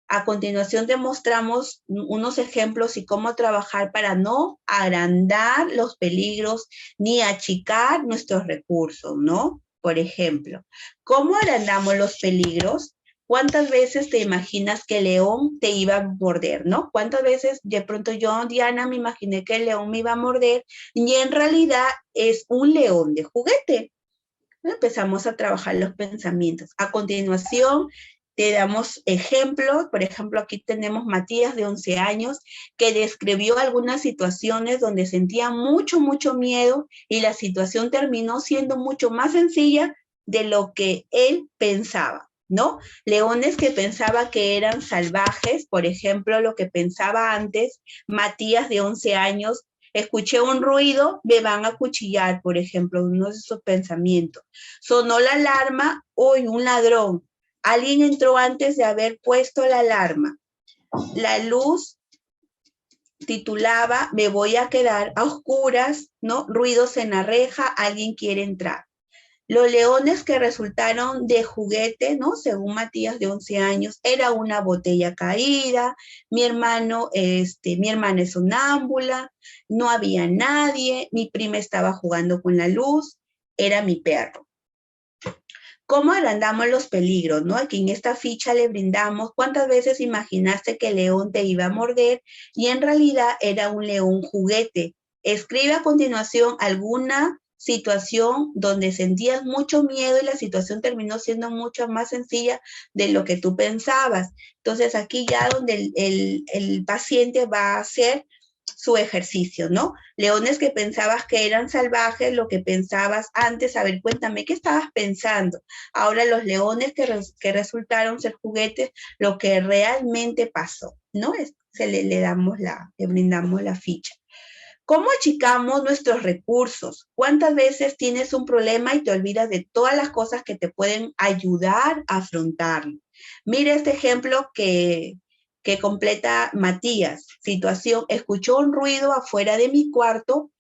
A continuación te mostramos unos ejemplos y cómo trabajar para no agrandar los peligros ni achicar nuestros recursos, ¿no? Por ejemplo, ¿cómo agrandamos los peligros? ¿Cuántas veces te imaginas que el león te iba a morder, no? ¿Cuántas veces de pronto yo, Diana, me imaginé que el león me iba a morder y en realidad es un león de juguete? Empezamos a trabajar los pensamientos. A continuación, te damos ejemplos. Por ejemplo, aquí tenemos Matías, de 11 años, que describió algunas situaciones donde sentía mucho, mucho miedo y la situación terminó siendo mucho más sencilla de lo que él pensaba, ¿no? Leones que pensaba que eran salvajes, por ejemplo, lo que pensaba antes, Matías, de 11 años, escuché un ruido, me van a acuchillar, por ejemplo, uno de esos pensamientos. Sonó la alarma, uy, un ladrón. Alguien entró antes de haber puesto la alarma. La luz titulaba Me voy a quedar a oscuras, ¿no? Ruidos en la reja, alguien quiere entrar. Los leones que resultaron de juguete, ¿no? Según Matías, de 11 años, era una botella caída, mi hermana es sonámbula, no había nadie, mi prima estaba jugando con la luz, era mi perro. ¿Cómo agrandamos los peligros, no? Aquí en esta ficha le brindamos cuántas veces imaginaste que el león te iba a morder y en realidad era un león juguete. Escribe a continuación alguna situación donde sentías mucho miedo y la situación terminó siendo mucho más sencilla de lo que tú pensabas. Entonces aquí ya donde el paciente va a hacer su ejercicio, ¿no? Leones que pensabas que eran salvajes, lo que pensabas antes, a ver, cuéntame, ¿qué estabas pensando? Ahora los leones que resultaron ser juguetes, lo que realmente pasó, ¿no? Le brindamos la ficha. ¿Cómo achicamos nuestros recursos? ¿Cuántas veces tienes un problema y te olvidas de todas las cosas que te pueden ayudar a afrontarlo? Mira este ejemplo que completa Matías. Situación, escuchó un ruido afuera de mi cuarto.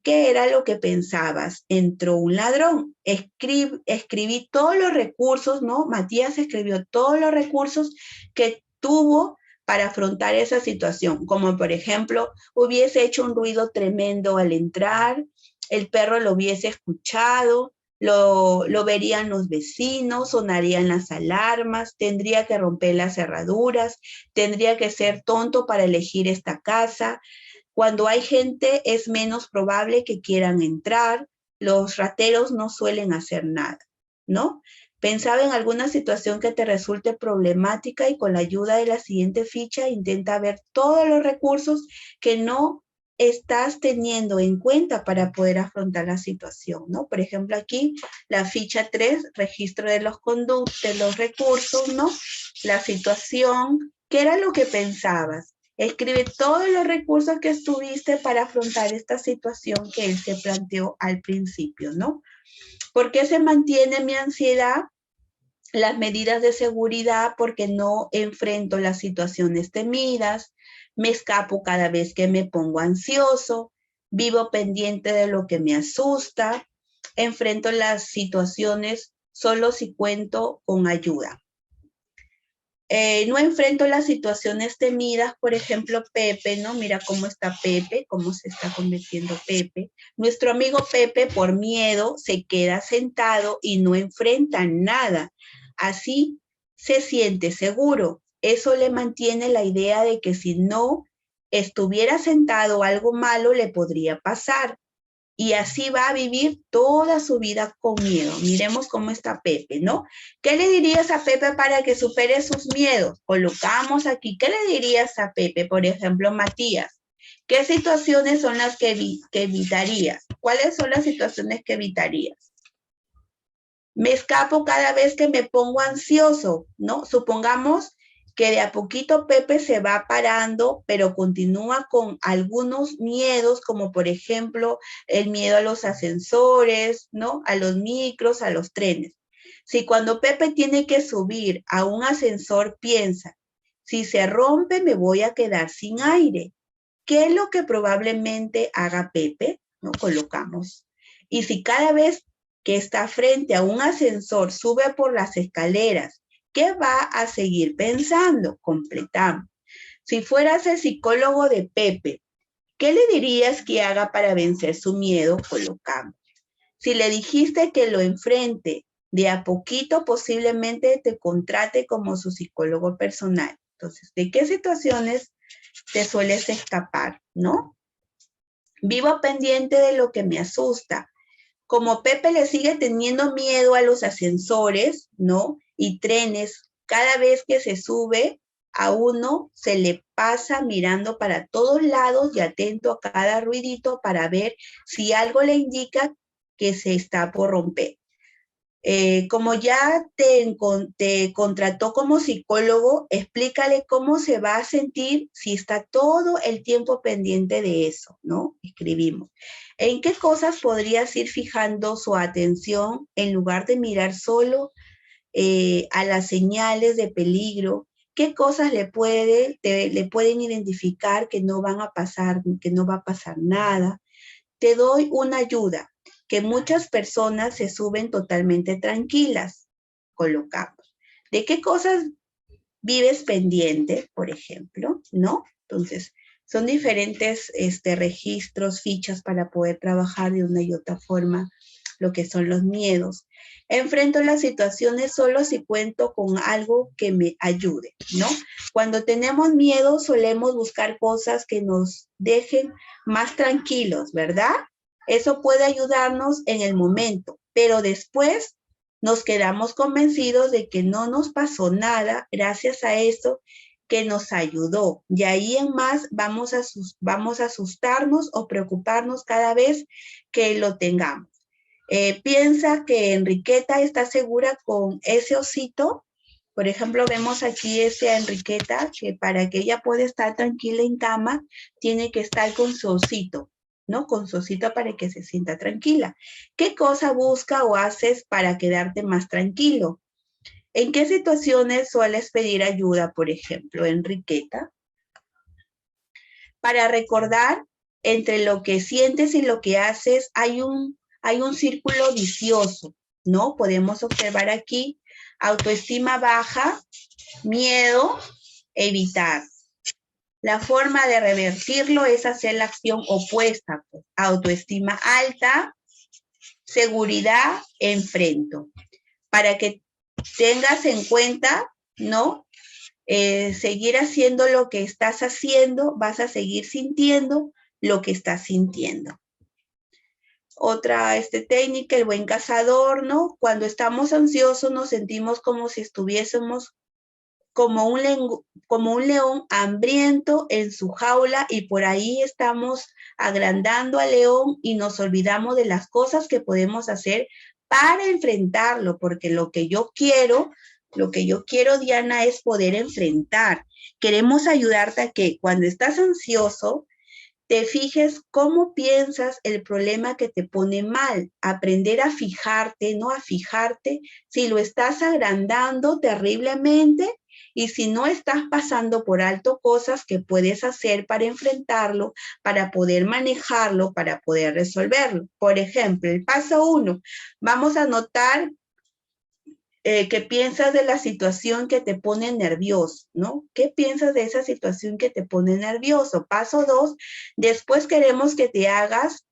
¿Qué era lo que pensabas? Entró un ladrón. Escribí todos los recursos, ¿no? Matías escribió todos los recursos que tuvo para afrontar esa situación, como por ejemplo, hubiese hecho un ruido tremendo al entrar, el perro lo hubiese escuchado, lo verían los vecinos, sonarían las alarmas, tendría que romper las cerraduras, tendría que ser tonto para elegir esta casa. Cuando hay gente es menos probable que quieran entrar, los rateros no suelen hacer nada, ¿no? Pensaba en alguna situación que te resulte problemática y con la ayuda de la siguiente ficha intenta ver todos los recursos que no estás teniendo en cuenta para poder afrontar la situación, ¿no? Por ejemplo, aquí la ficha 3, registro de los recursos, ¿no? La situación, ¿qué era lo que pensabas? Escribe todos los recursos que tuviste para afrontar esta situación que él se planteó al principio, ¿no? ¿Por qué se mantiene mi ansiedad? Las medidas de seguridad porque no enfrento las situaciones temidas, me escapo cada vez que me pongo ansioso, vivo pendiente de lo que me asusta, enfrento las situaciones solo si cuento con ayuda. No enfrento las situaciones temidas, por ejemplo, Pepe, ¿no? Mira cómo está Pepe, cómo se está convirtiendo Pepe. Nuestro amigo Pepe, por miedo, se queda sentado y no enfrenta nada. Así se siente seguro. Eso le mantiene la idea de que si no estuviera sentado, algo malo le podría pasar. Y así va a vivir toda su vida con miedo. Miremos cómo está Pepe, ¿no? ¿Qué le dirías a Pepe para que supere sus miedos? Colocamos aquí, ¿qué le dirías a Pepe? Por ejemplo, Matías, ¿qué situaciones son las que evitarías? ¿Cuáles son las situaciones que evitarías? Me escapo cada vez que me pongo ansioso, ¿no? Supongamos que de a poquito Pepe se va parando, pero continúa con algunos miedos, como por ejemplo el miedo a los ascensores, ¿no? A los micros, a los trenes. Si cuando Pepe tiene que subir a un ascensor piensa, si se rompe me voy a quedar sin aire, ¿qué es lo que probablemente haga Pepe? ¿No? Colocamos. Y si cada vez que está frente a un ascensor sube por las escaleras, ¿qué va a seguir pensando? Completamos. Si fueras el psicólogo de Pepe, ¿qué le dirías que haga para vencer su miedo? Colocamos. Si le dijiste que lo enfrente, de a poquito posiblemente te contrate como su psicólogo personal. Entonces, ¿de qué situaciones te sueles escapar, no? Vivo pendiente de lo que me asusta. Como Pepe le sigue teniendo miedo a los ascensores, ¿no? Y trenes, cada vez que se sube a uno, se le pasa mirando para todos lados y atento a cada ruidito para ver si algo le indica que se está por romper. Como ya te contrató como psicólogo, explícale cómo se va a sentir si está todo el tiempo pendiente de eso, ¿no? Escribimos. ¿En qué cosas podrías ir fijando su atención en lugar de mirar solo a las señales de peligro qué cosas le pueden identificar que no van a pasar, que no va a pasar nada. Te doy una ayuda, que muchas personas se suben totalmente tranquilas, colocamos. ¿De qué cosas vives pendiente, por ejemplo? ¿No? Entonces, son diferentes registros, fichas para poder trabajar de una y otra forma lo que son los miedos. Enfrento las situaciones solo si cuento con algo que me ayude, ¿no? Cuando tenemos miedo solemos buscar cosas que nos dejen más tranquilos, ¿verdad? Eso puede ayudarnos en el momento, pero después nos quedamos convencidos de que no nos pasó nada gracias a eso que nos ayudó. Y ahí en más vamos a asustarnos o preocuparnos cada vez que lo tengamos. Piensa que Enriqueta está segura con ese osito. Por ejemplo, vemos aquí a Enriqueta, que para que ella pueda estar tranquila en cama, tiene que estar con su osito, ¿no? Con su osito para que se sienta tranquila. ¿Qué cosa busca o haces para quedarte más tranquilo? ¿En qué situaciones sueles pedir ayuda, por ejemplo, Enriqueta? Para recordar, entre lo que sientes y lo que haces, hay un círculo vicioso, ¿no? Podemos observar aquí autoestima baja, miedo, evitar. La forma de revertirlo es hacer la acción opuesta, pues. Autoestima alta, seguridad, enfrento. Para que tengas en cuenta, ¿no? Seguir haciendo lo que estás haciendo, vas a seguir sintiendo lo que estás sintiendo. Otra técnica, el buen cazador, ¿no? Cuando estamos ansiosos nos sentimos como si estuviésemos como un león hambriento en su jaula y por ahí estamos agrandando al león y nos olvidamos de las cosas que podemos hacer para enfrentarlo, porque lo que yo quiero, Diana, es poder enfrentar. Queremos ayudarte a que cuando estás ansioso, te fijes cómo piensas el problema que te pone mal. Aprender a fijarte, no a fijarte si lo estás agrandando terriblemente y si no estás pasando por alto cosas que puedes hacer para enfrentarlo, para poder manejarlo, para poder resolverlo. Por ejemplo, el paso 1, vamos a notar ¿qué piensas de la situación que te pone nervioso, ¿no? ¿Qué piensas de esa situación que te pone nervioso? Paso 2, después queremos que te hagas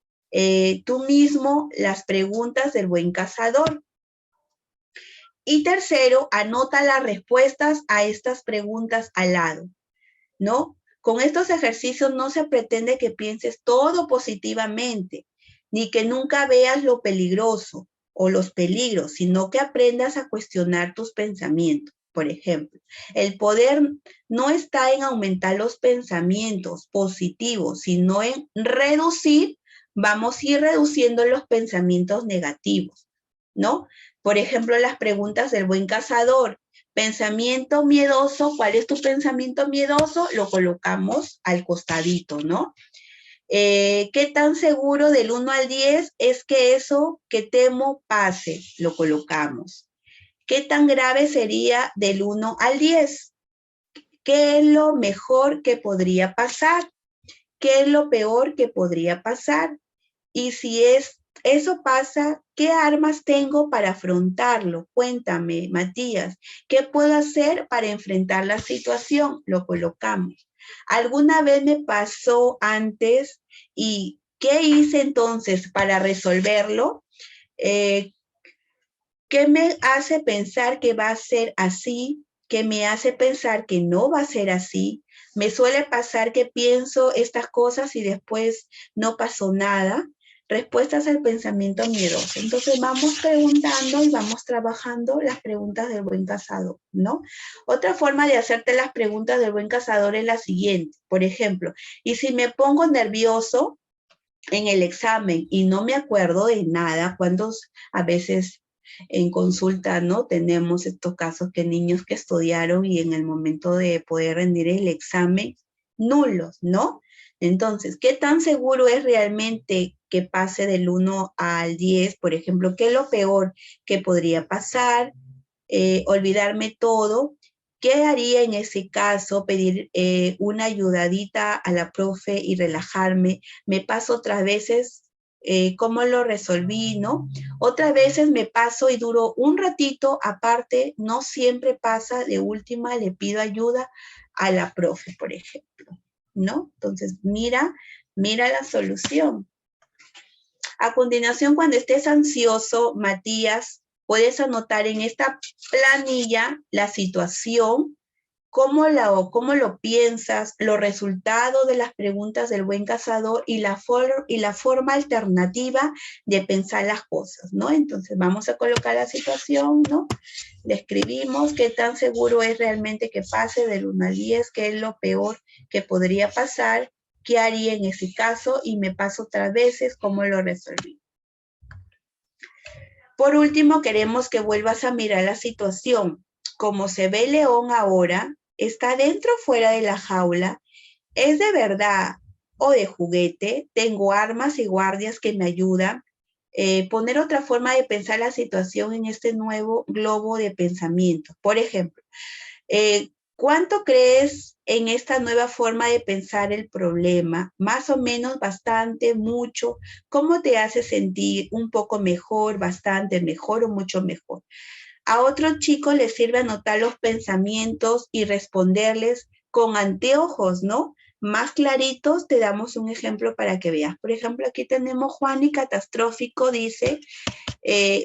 tú mismo las preguntas del buen cazador. Y tercero, anota las respuestas a estas preguntas al lado, ¿no? Con estos ejercicios no se pretende que pienses todo positivamente, ni que nunca veas lo peligroso o los peligros, sino que aprendas a cuestionar tus pensamientos. Por ejemplo, el poder no está en aumentar los pensamientos positivos, sino en reducir, vamos a ir reduciendo los pensamientos negativos, ¿no? Por ejemplo, las preguntas del buen cazador. Pensamiento miedoso, ¿cuál es tu pensamiento miedoso? Lo colocamos al costadito, ¿no? ¿Qué tan seguro del 1 al 10 es que eso que temo pase? Lo colocamos. ¿Qué tan grave sería del 1 al 10? ¿Qué es lo mejor que podría pasar? ¿Qué es lo peor que podría pasar? Y si eso pasa, ¿qué armas tengo para afrontarlo? Cuéntame, Matías, ¿qué puedo hacer para enfrentar la situación? Lo colocamos. ¿Alguna vez me pasó antes y qué hice entonces para resolverlo? ¿Qué me hace pensar que va a ser así? ¿Qué me hace pensar que no va a ser así? Me suele pasar que pienso estas cosas y después no pasó nada. Respuestas al pensamiento miedoso. Entonces vamos preguntando y vamos trabajando las preguntas del buen cazador, ¿no? Otra forma de hacerte las preguntas del buen cazador es la siguiente. Por ejemplo, y si me pongo nervioso en el examen y no me acuerdo de nada, ¿cuántos a veces en consulta, ¿no? Tenemos estos casos que niños que estudiaron y en el momento de poder rendir el examen, nulos, ¿no? Entonces, ¿qué tan seguro es realmente que pase del 1 al 10? Por ejemplo, ¿qué es lo peor que podría pasar? Olvidarme todo. ¿Qué haría en ese caso? Pedir una ayudadita a la profe y relajarme. Me paso otras veces, ¿cómo lo resolví, no? Otras veces me paso y duro un ratito aparte, no siempre pasa, de última le pido ayuda a la profe, por ejemplo, ¿no? Entonces, mira la solución. A continuación, cuando estés ansioso, Matías, puedes anotar en esta planilla la situación, cómo lo piensas, los resultados de las preguntas del buen cazador y la forma alternativa de pensar las cosas, ¿no? Entonces, vamos a colocar la situación, ¿no? Le escribimos qué tan seguro es realmente que pase del 1 al 10, qué es lo peor que podría pasar, qué haría en ese caso, y me paso otras veces cómo lo resolví. Por último, queremos que vuelvas a mirar la situación. Como se ve el león ahora, ¿está dentro o fuera de la jaula? ¿Es de verdad o de juguete? ¿Tengo armas y guardias que me ayudan? Poner otra forma de pensar la situación en este nuevo globo de pensamiento. Por ejemplo, ¿cuánto crees en esta nueva forma de pensar el problema? Más o menos, bastante, mucho. ¿Cómo te hace sentir? ¿Un poco mejor, bastante mejor o mucho mejor? A otro chico le sirve anotar los pensamientos y responderles con anteojos, ¿no? Más claritos, te damos un ejemplo para que veas. Por ejemplo, aquí tenemos Juan y catastrófico, dice,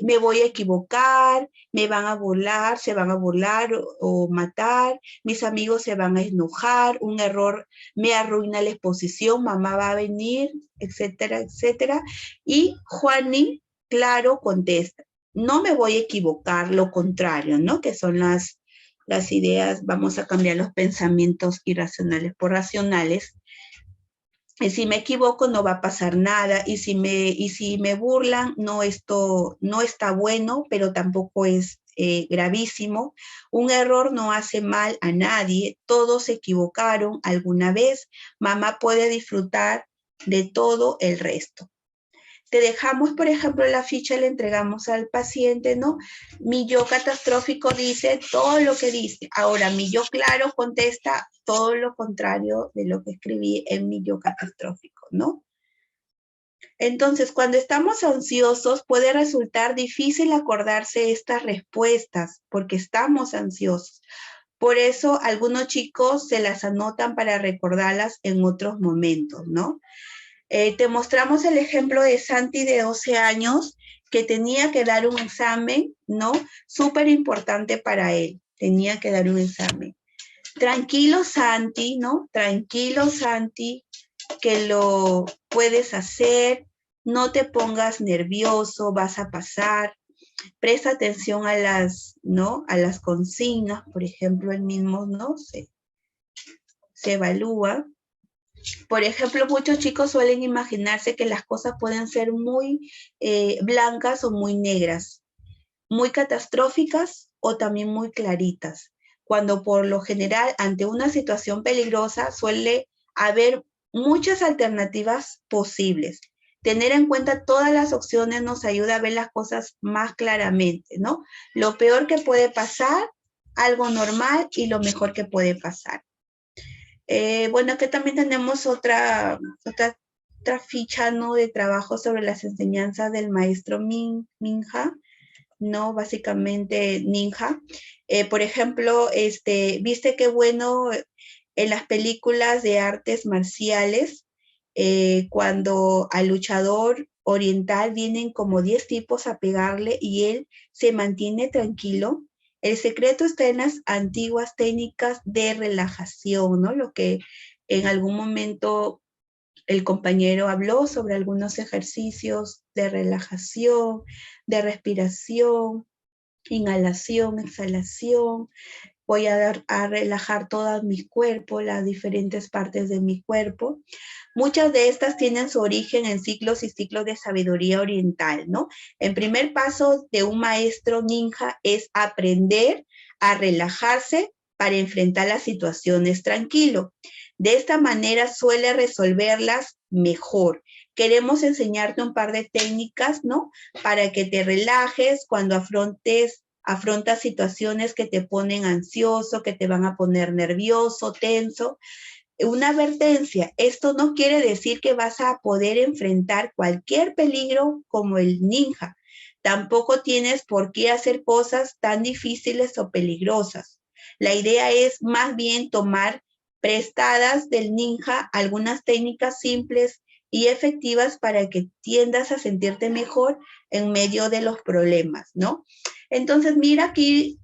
me voy a equivocar, me van a burlar, se van a burlar o matar, mis amigos se van a enojar, un error me arruina la exposición, mamá va a venir, etcétera, etcétera. Y Juani, claro, contesta, no me voy a equivocar, lo contrario, ¿no? Que son las ideas, vamos a cambiar los pensamientos irracionales por racionales. Y si me equivoco no va a pasar nada, y si me burlan, no está bueno, pero tampoco es gravísimo. Un error no hace mal a nadie, todos se equivocaron alguna vez, mamá puede disfrutar de todo el resto. Te dejamos, por ejemplo, la ficha, le entregamos al paciente, ¿no? Mi yo catastrófico dice todo lo que dice. Ahora, mi yo claro contesta todo lo contrario de lo que escribí en mi yo catastrófico, ¿no? Entonces, cuando estamos ansiosos, puede resultar difícil acordarse estas respuestas porque estamos ansiosos. Por eso, algunos chicos se las anotan para recordarlas en otros momentos, ¿no? Te mostramos el ejemplo de Santi de 12 años que tenía que dar un examen, ¿no? Súper importante para él. Tenía que dar un examen. Tranquilo, Santi, ¿no? Tranquilo, Santi, que lo puedes hacer. No te pongas nervioso, vas a pasar. Presta atención a las, ¿no? A las consignas, por ejemplo, él mismo, ¿no? Se evalúa. Por ejemplo, muchos chicos suelen imaginarse que las cosas pueden ser muy blancas o muy negras, muy catastróficas o también muy claritas, cuando por lo general ante una situación peligrosa suele haber muchas alternativas posibles. Tener en cuenta todas las opciones nos ayuda a ver las cosas más claramente, ¿no? Lo peor que puede pasar, algo normal y lo mejor que puede pasar. Bueno, aquí también tenemos otra ficha, ¿no? De trabajo sobre las enseñanzas del maestro Ninja, ¿no? Básicamente ninja. Por ejemplo, ¿viste qué bueno en las películas de artes marciales, cuando al luchador oriental vienen como 10 tipos a pegarle y él se mantiene tranquilo? El secreto está en las antiguas técnicas de relajación, ¿no? Lo que en algún momento el compañero habló sobre algunos ejercicios de relajación, de respiración, inhalación, exhalación. Voy a relajar todo mi cuerpo, las diferentes partes de mi cuerpo. Muchas de estas tienen su origen en ciclos y ciclos de sabiduría oriental, ¿no? El primer paso de un maestro ninja es aprender a relajarse para enfrentar las situaciones tranquilo. De esta manera suele resolverlas mejor. Queremos enseñarte un par de técnicas, ¿no? Para que te relajes cuando afrontes afrontas situaciones que te ponen ansioso, que te van a poner nervioso, tenso. Una advertencia, esto no quiere decir que vas a poder enfrentar cualquier peligro como el ninja. Tampoco tienes por qué hacer cosas tan difíciles o peligrosas. La idea es más bien tomar prestadas del ninja algunas técnicas simples y efectivas para que tiendas a sentirte mejor en medio de los problemas, ¿no? Entonces, mira aquí,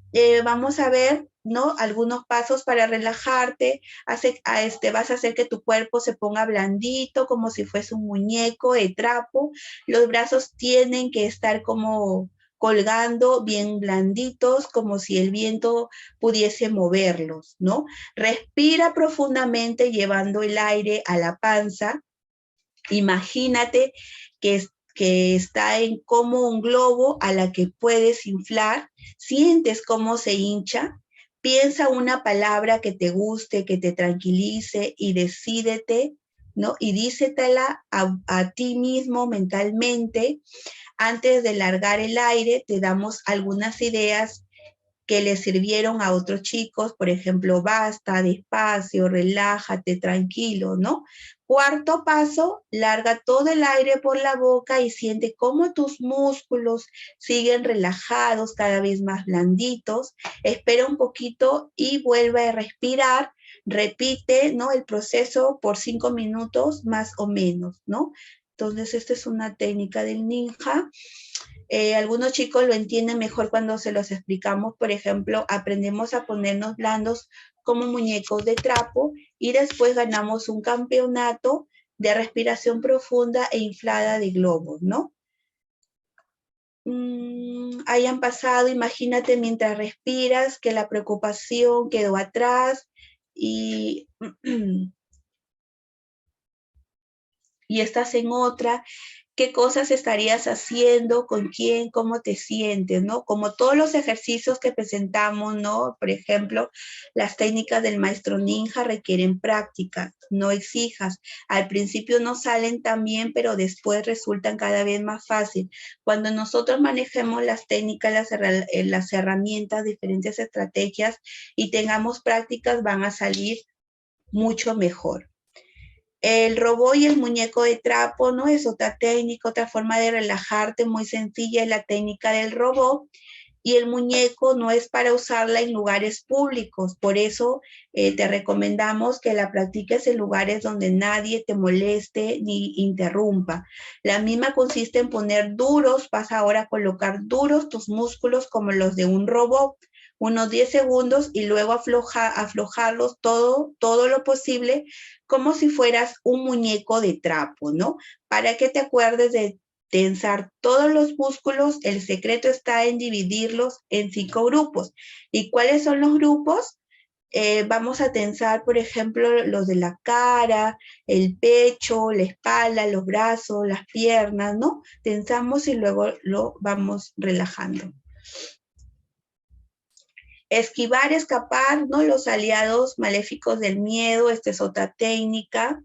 vamos a ver, ¿no? Algunos pasos para relajarte. Vas a hacer que tu cuerpo se ponga blandito, como si fuese un muñeco de trapo. Los brazos tienen que estar como colgando bien blanditos, como si el viento pudiese moverlos, ¿no? Respira profundamente llevando el aire a la panza. Imagínate que está como un globo a la que puedes inflar. Sientes cómo se hincha. Piensa una palabra que te guste, que te tranquilice y decídete, ¿no? Y dícetela a ti mismo mentalmente. Antes de largar el aire, te damos algunas ideas que le sirvieron a otros chicos, por ejemplo, basta, despacio, relájate, tranquilo, ¿no? Cuarto paso, larga todo el aire por la boca y siente cómo tus músculos siguen relajados, cada vez más blanditos. Espera un poquito y vuelve a respirar. Repite, ¿no? El proceso por 5 minutos más o menos, ¿no? Entonces, esta es una técnica del ninja. Algunos chicos lo entienden mejor cuando se los explicamos. Por ejemplo, aprendemos a ponernos blandos como muñecos de trapo y después ganamos un campeonato de respiración profunda e inflada de globos, ¿no? Hayan pasado, imagínate mientras respiras que la preocupación quedó atrás y estás en otra. ¿Qué cosas estarías haciendo? ¿Con quién? ¿Cómo te sientes? ¿No? Como todos los ejercicios que presentamos, ¿no? Por ejemplo, las técnicas del maestro ninja requieren práctica. No exijas. Al principio no salen tan bien, pero después resultan cada vez más fácil. Cuando nosotros manejemos las técnicas, las herramientas, diferentes estrategias y tengamos prácticas, van a salir mucho mejor. El robot y el muñeco de trapo, ¿no? Es otra técnica, otra forma de relajarte muy sencilla, es la técnica del robot. Y el muñeco no es para usarla en lugares públicos, por eso te recomendamos que la practiques en lugares donde nadie te moleste ni interrumpa. La misma consiste en poner duros, vas ahora a colocar duros tus músculos como los de un robot, unos 10 segundos y luego aflojarlos todo lo posible como si fueras un muñeco de trapo, ¿no? Para que te acuerdes de tensar todos los músculos. El secreto está en dividirlos en 5 grupos. ¿Y cuáles son los grupos? Vamos a tensar, por ejemplo, los de la cara, el pecho, la espalda, los brazos, las piernas, ¿no? Tensamos y luego lo vamos relajando. Esquivar, escapar, ¿no? Los aliados maléficos del miedo, esta es otra técnica.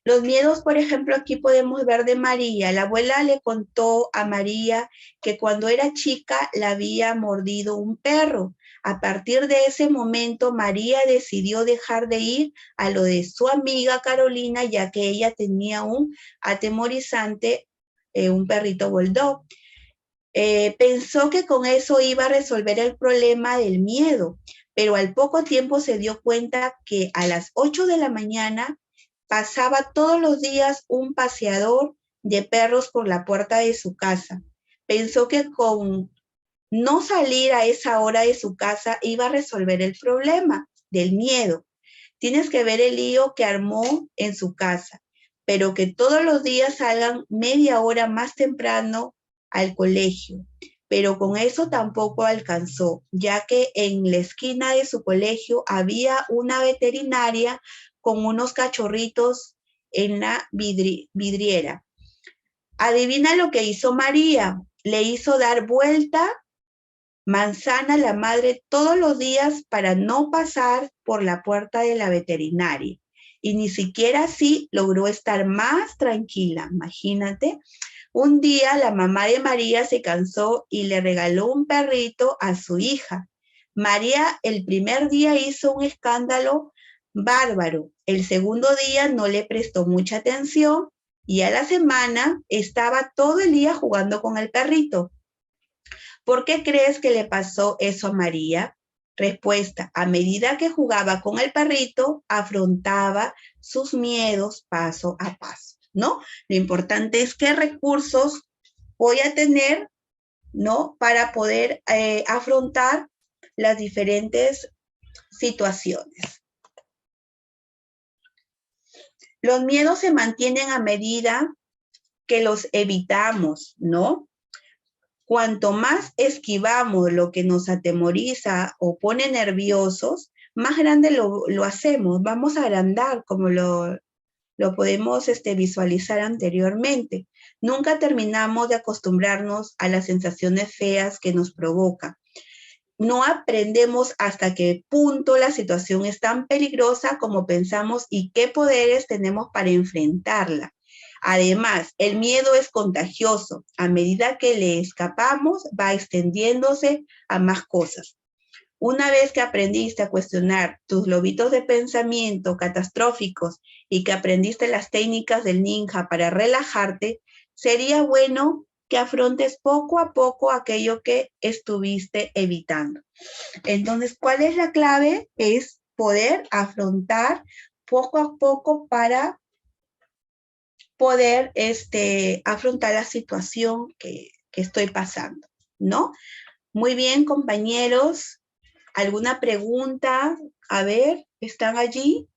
Los miedos, por ejemplo, aquí podemos ver de María. La abuela le contó a María que cuando era chica la había mordido un perro. A partir de ese momento, María decidió dejar de ir a lo de su amiga Carolina, ya que ella tenía un atemorizante, un perrito bulldog. Pensó que con eso iba a resolver el problema del miedo, pero al poco tiempo se dio cuenta que a las 8 de la mañana pasaba todos los días un paseador de perros por la puerta de su casa. Pensó que con no salir a esa hora de su casa iba a resolver el problema del miedo. Tienes que ver el lío que armó en su casa, pero que todos los días salgan media hora más temprano al colegio. Pero con eso tampoco alcanzó, ya que en la esquina de su colegio había una veterinaria con unos cachorritos en la vidriera. Adivina lo que hizo María. Le hizo dar vuelta manzana a la madre todos los días para no pasar por la puerta de la veterinaria. y ni siquiera así logró estar más tranquila. Imagínate, un día la mamá de María se cansó y le regaló un perrito a su hija. María el primer día hizo un escándalo bárbaro. El segundo día no le prestó mucha atención y a la semana estaba todo el día jugando con el perrito. ¿Por qué crees que le pasó eso a María? Respuesta: a medida que jugaba con el perrito, afrontaba sus miedos paso a paso, ¿no? Lo importante es qué recursos voy a tener, ¿no? Para poder afrontar las diferentes situaciones. Los miedos se mantienen a medida que los evitamos, ¿no? Cuanto más esquivamos lo que nos atemoriza o pone nerviosos, más grande lo hacemos. Vamos a agrandar como lo podemos visualizar anteriormente. Nunca terminamos de acostumbrarnos a las sensaciones feas que nos provoca. No aprendemos hasta qué punto la situación es tan peligrosa como pensamos y qué poderes tenemos para enfrentarla. Además, el miedo es contagioso. A medida que le escapamos, va extendiéndose a más cosas. Una vez que aprendiste a cuestionar tus lobitos de pensamiento catastróficos y que aprendiste las técnicas del ninja para relajarte, sería bueno que afrontes poco a poco aquello que estuviste evitando. Entonces, ¿cuál es la clave? Es poder afrontar poco a poco para poder afrontar la situación que estoy pasando, ¿no? Muy bien, compañeros. ¿Alguna pregunta? A ver, ¿están allí?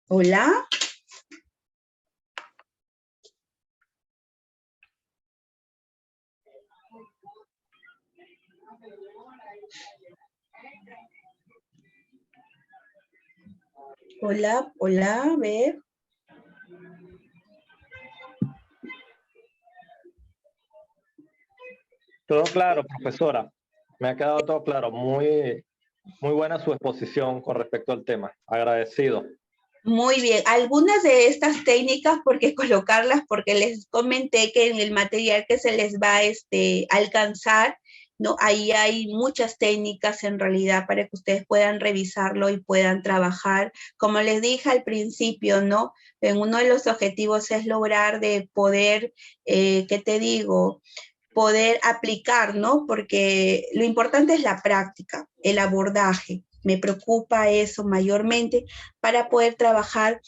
¿Hola? Hola, hola, a ver. Todo claro, profesora. Me ha quedado todo claro. Muy buena su exposición con respecto al tema. Agradecido. Muy bien. Algunas de estas técnicas, porque colocarlas, porque les comenté que en el material que se les va a alcanzar, ¿no? Ahí hay muchas técnicas en realidad para que ustedes puedan revisarlo y puedan trabajar. Como les dije al principio, ¿no? En uno de los objetivos es lograr de poder, ¿qué te digo?, poder aplicar, ¿no? Porque lo importante es la práctica, el abordaje. Me preocupa eso mayormente para poder trabajar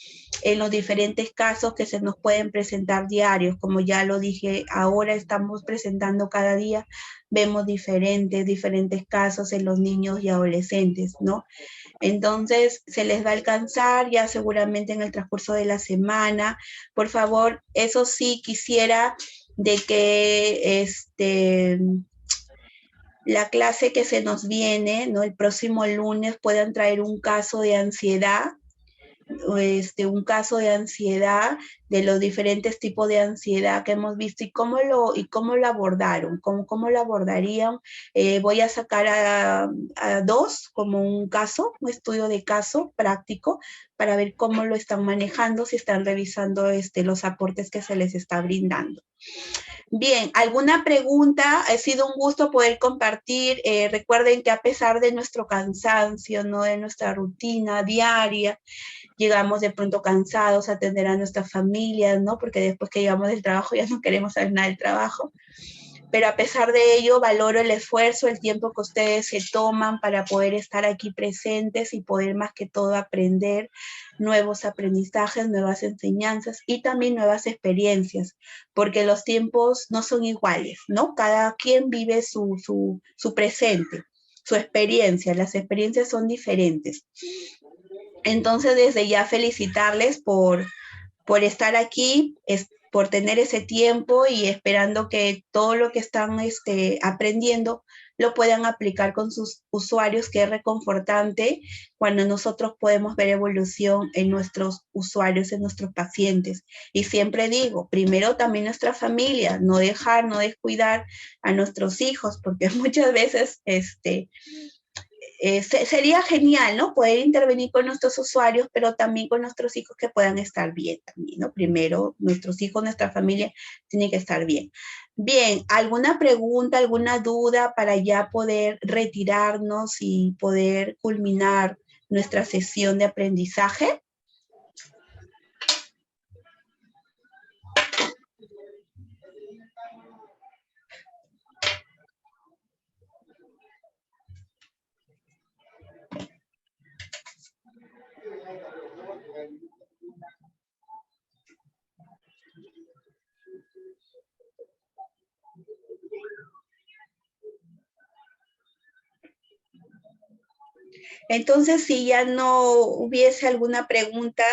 en los diferentes casos que se nos pueden presentar diarios. Como ya lo dije, ahora estamos presentando cada día, vemos diferentes casos en los niños y adolescentes, ¿no? Entonces, se les va a alcanzar ya seguramente en el transcurso de la semana. Por favor, eso sí quisiera de que la clase que se nos viene, ¿no? El próximo lunes puedan traer un caso de ansiedad, un caso de ansiedad, de los diferentes tipos de ansiedad que hemos visto y cómo lo abordaron, cómo lo abordarían. Voy a sacar a dos como un caso, un estudio de caso práctico para ver cómo lo están manejando, si están revisando los aportes que se les está brindando. Bien, ¿alguna pregunta? Ha sido un gusto poder compartir. Recuerden que a pesar de nuestro cansancio, ¿no? De nuestra rutina diaria, llegamos de pronto cansados a atender a nuestras familias, ¿no? Porque después que llegamos del trabajo ya no queremos saber nada del trabajo. Pero a pesar de ello, valoro el esfuerzo, el tiempo que ustedes se toman para poder estar aquí presentes y poder más que todo aprender nuevos aprendizajes, nuevas enseñanzas y también nuevas experiencias, porque los tiempos no son iguales, ¿no? Cada quien vive su presente, su experiencia, las experiencias son diferentes. Entonces, desde ya felicitarles por estar aquí, por tener ese tiempo y esperando que todo lo que están aprendiendo lo puedan aplicar con sus usuarios, que es reconfortante cuando nosotros podemos ver evolución en nuestros usuarios, en nuestros pacientes. Y siempre digo, primero también nuestra familia, no descuidar a nuestros hijos, porque muchas veces sería genial, ¿no? Poder intervenir con nuestros usuarios, pero también con nuestros hijos que puedan estar bien también, ¿no? Primero, nuestros hijos, nuestra familia tienen que estar bien. Bien, ¿alguna pregunta, alguna duda para ya poder retirarnos y poder culminar nuestra sesión de aprendizaje? Entonces, si ya no hubiese alguna pregunta,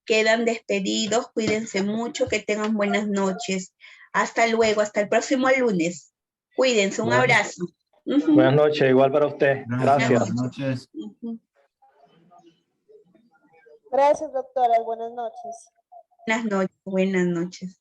quedan despedidos. Cuídense mucho, que tengan buenas noches. Hasta luego, hasta el próximo lunes. Cuídense, un abrazo. Buenas noches, igual para usted. Gracias. Buenas noches. Gracias, doctora. Buenas noches. Buenas noches, buenas noches.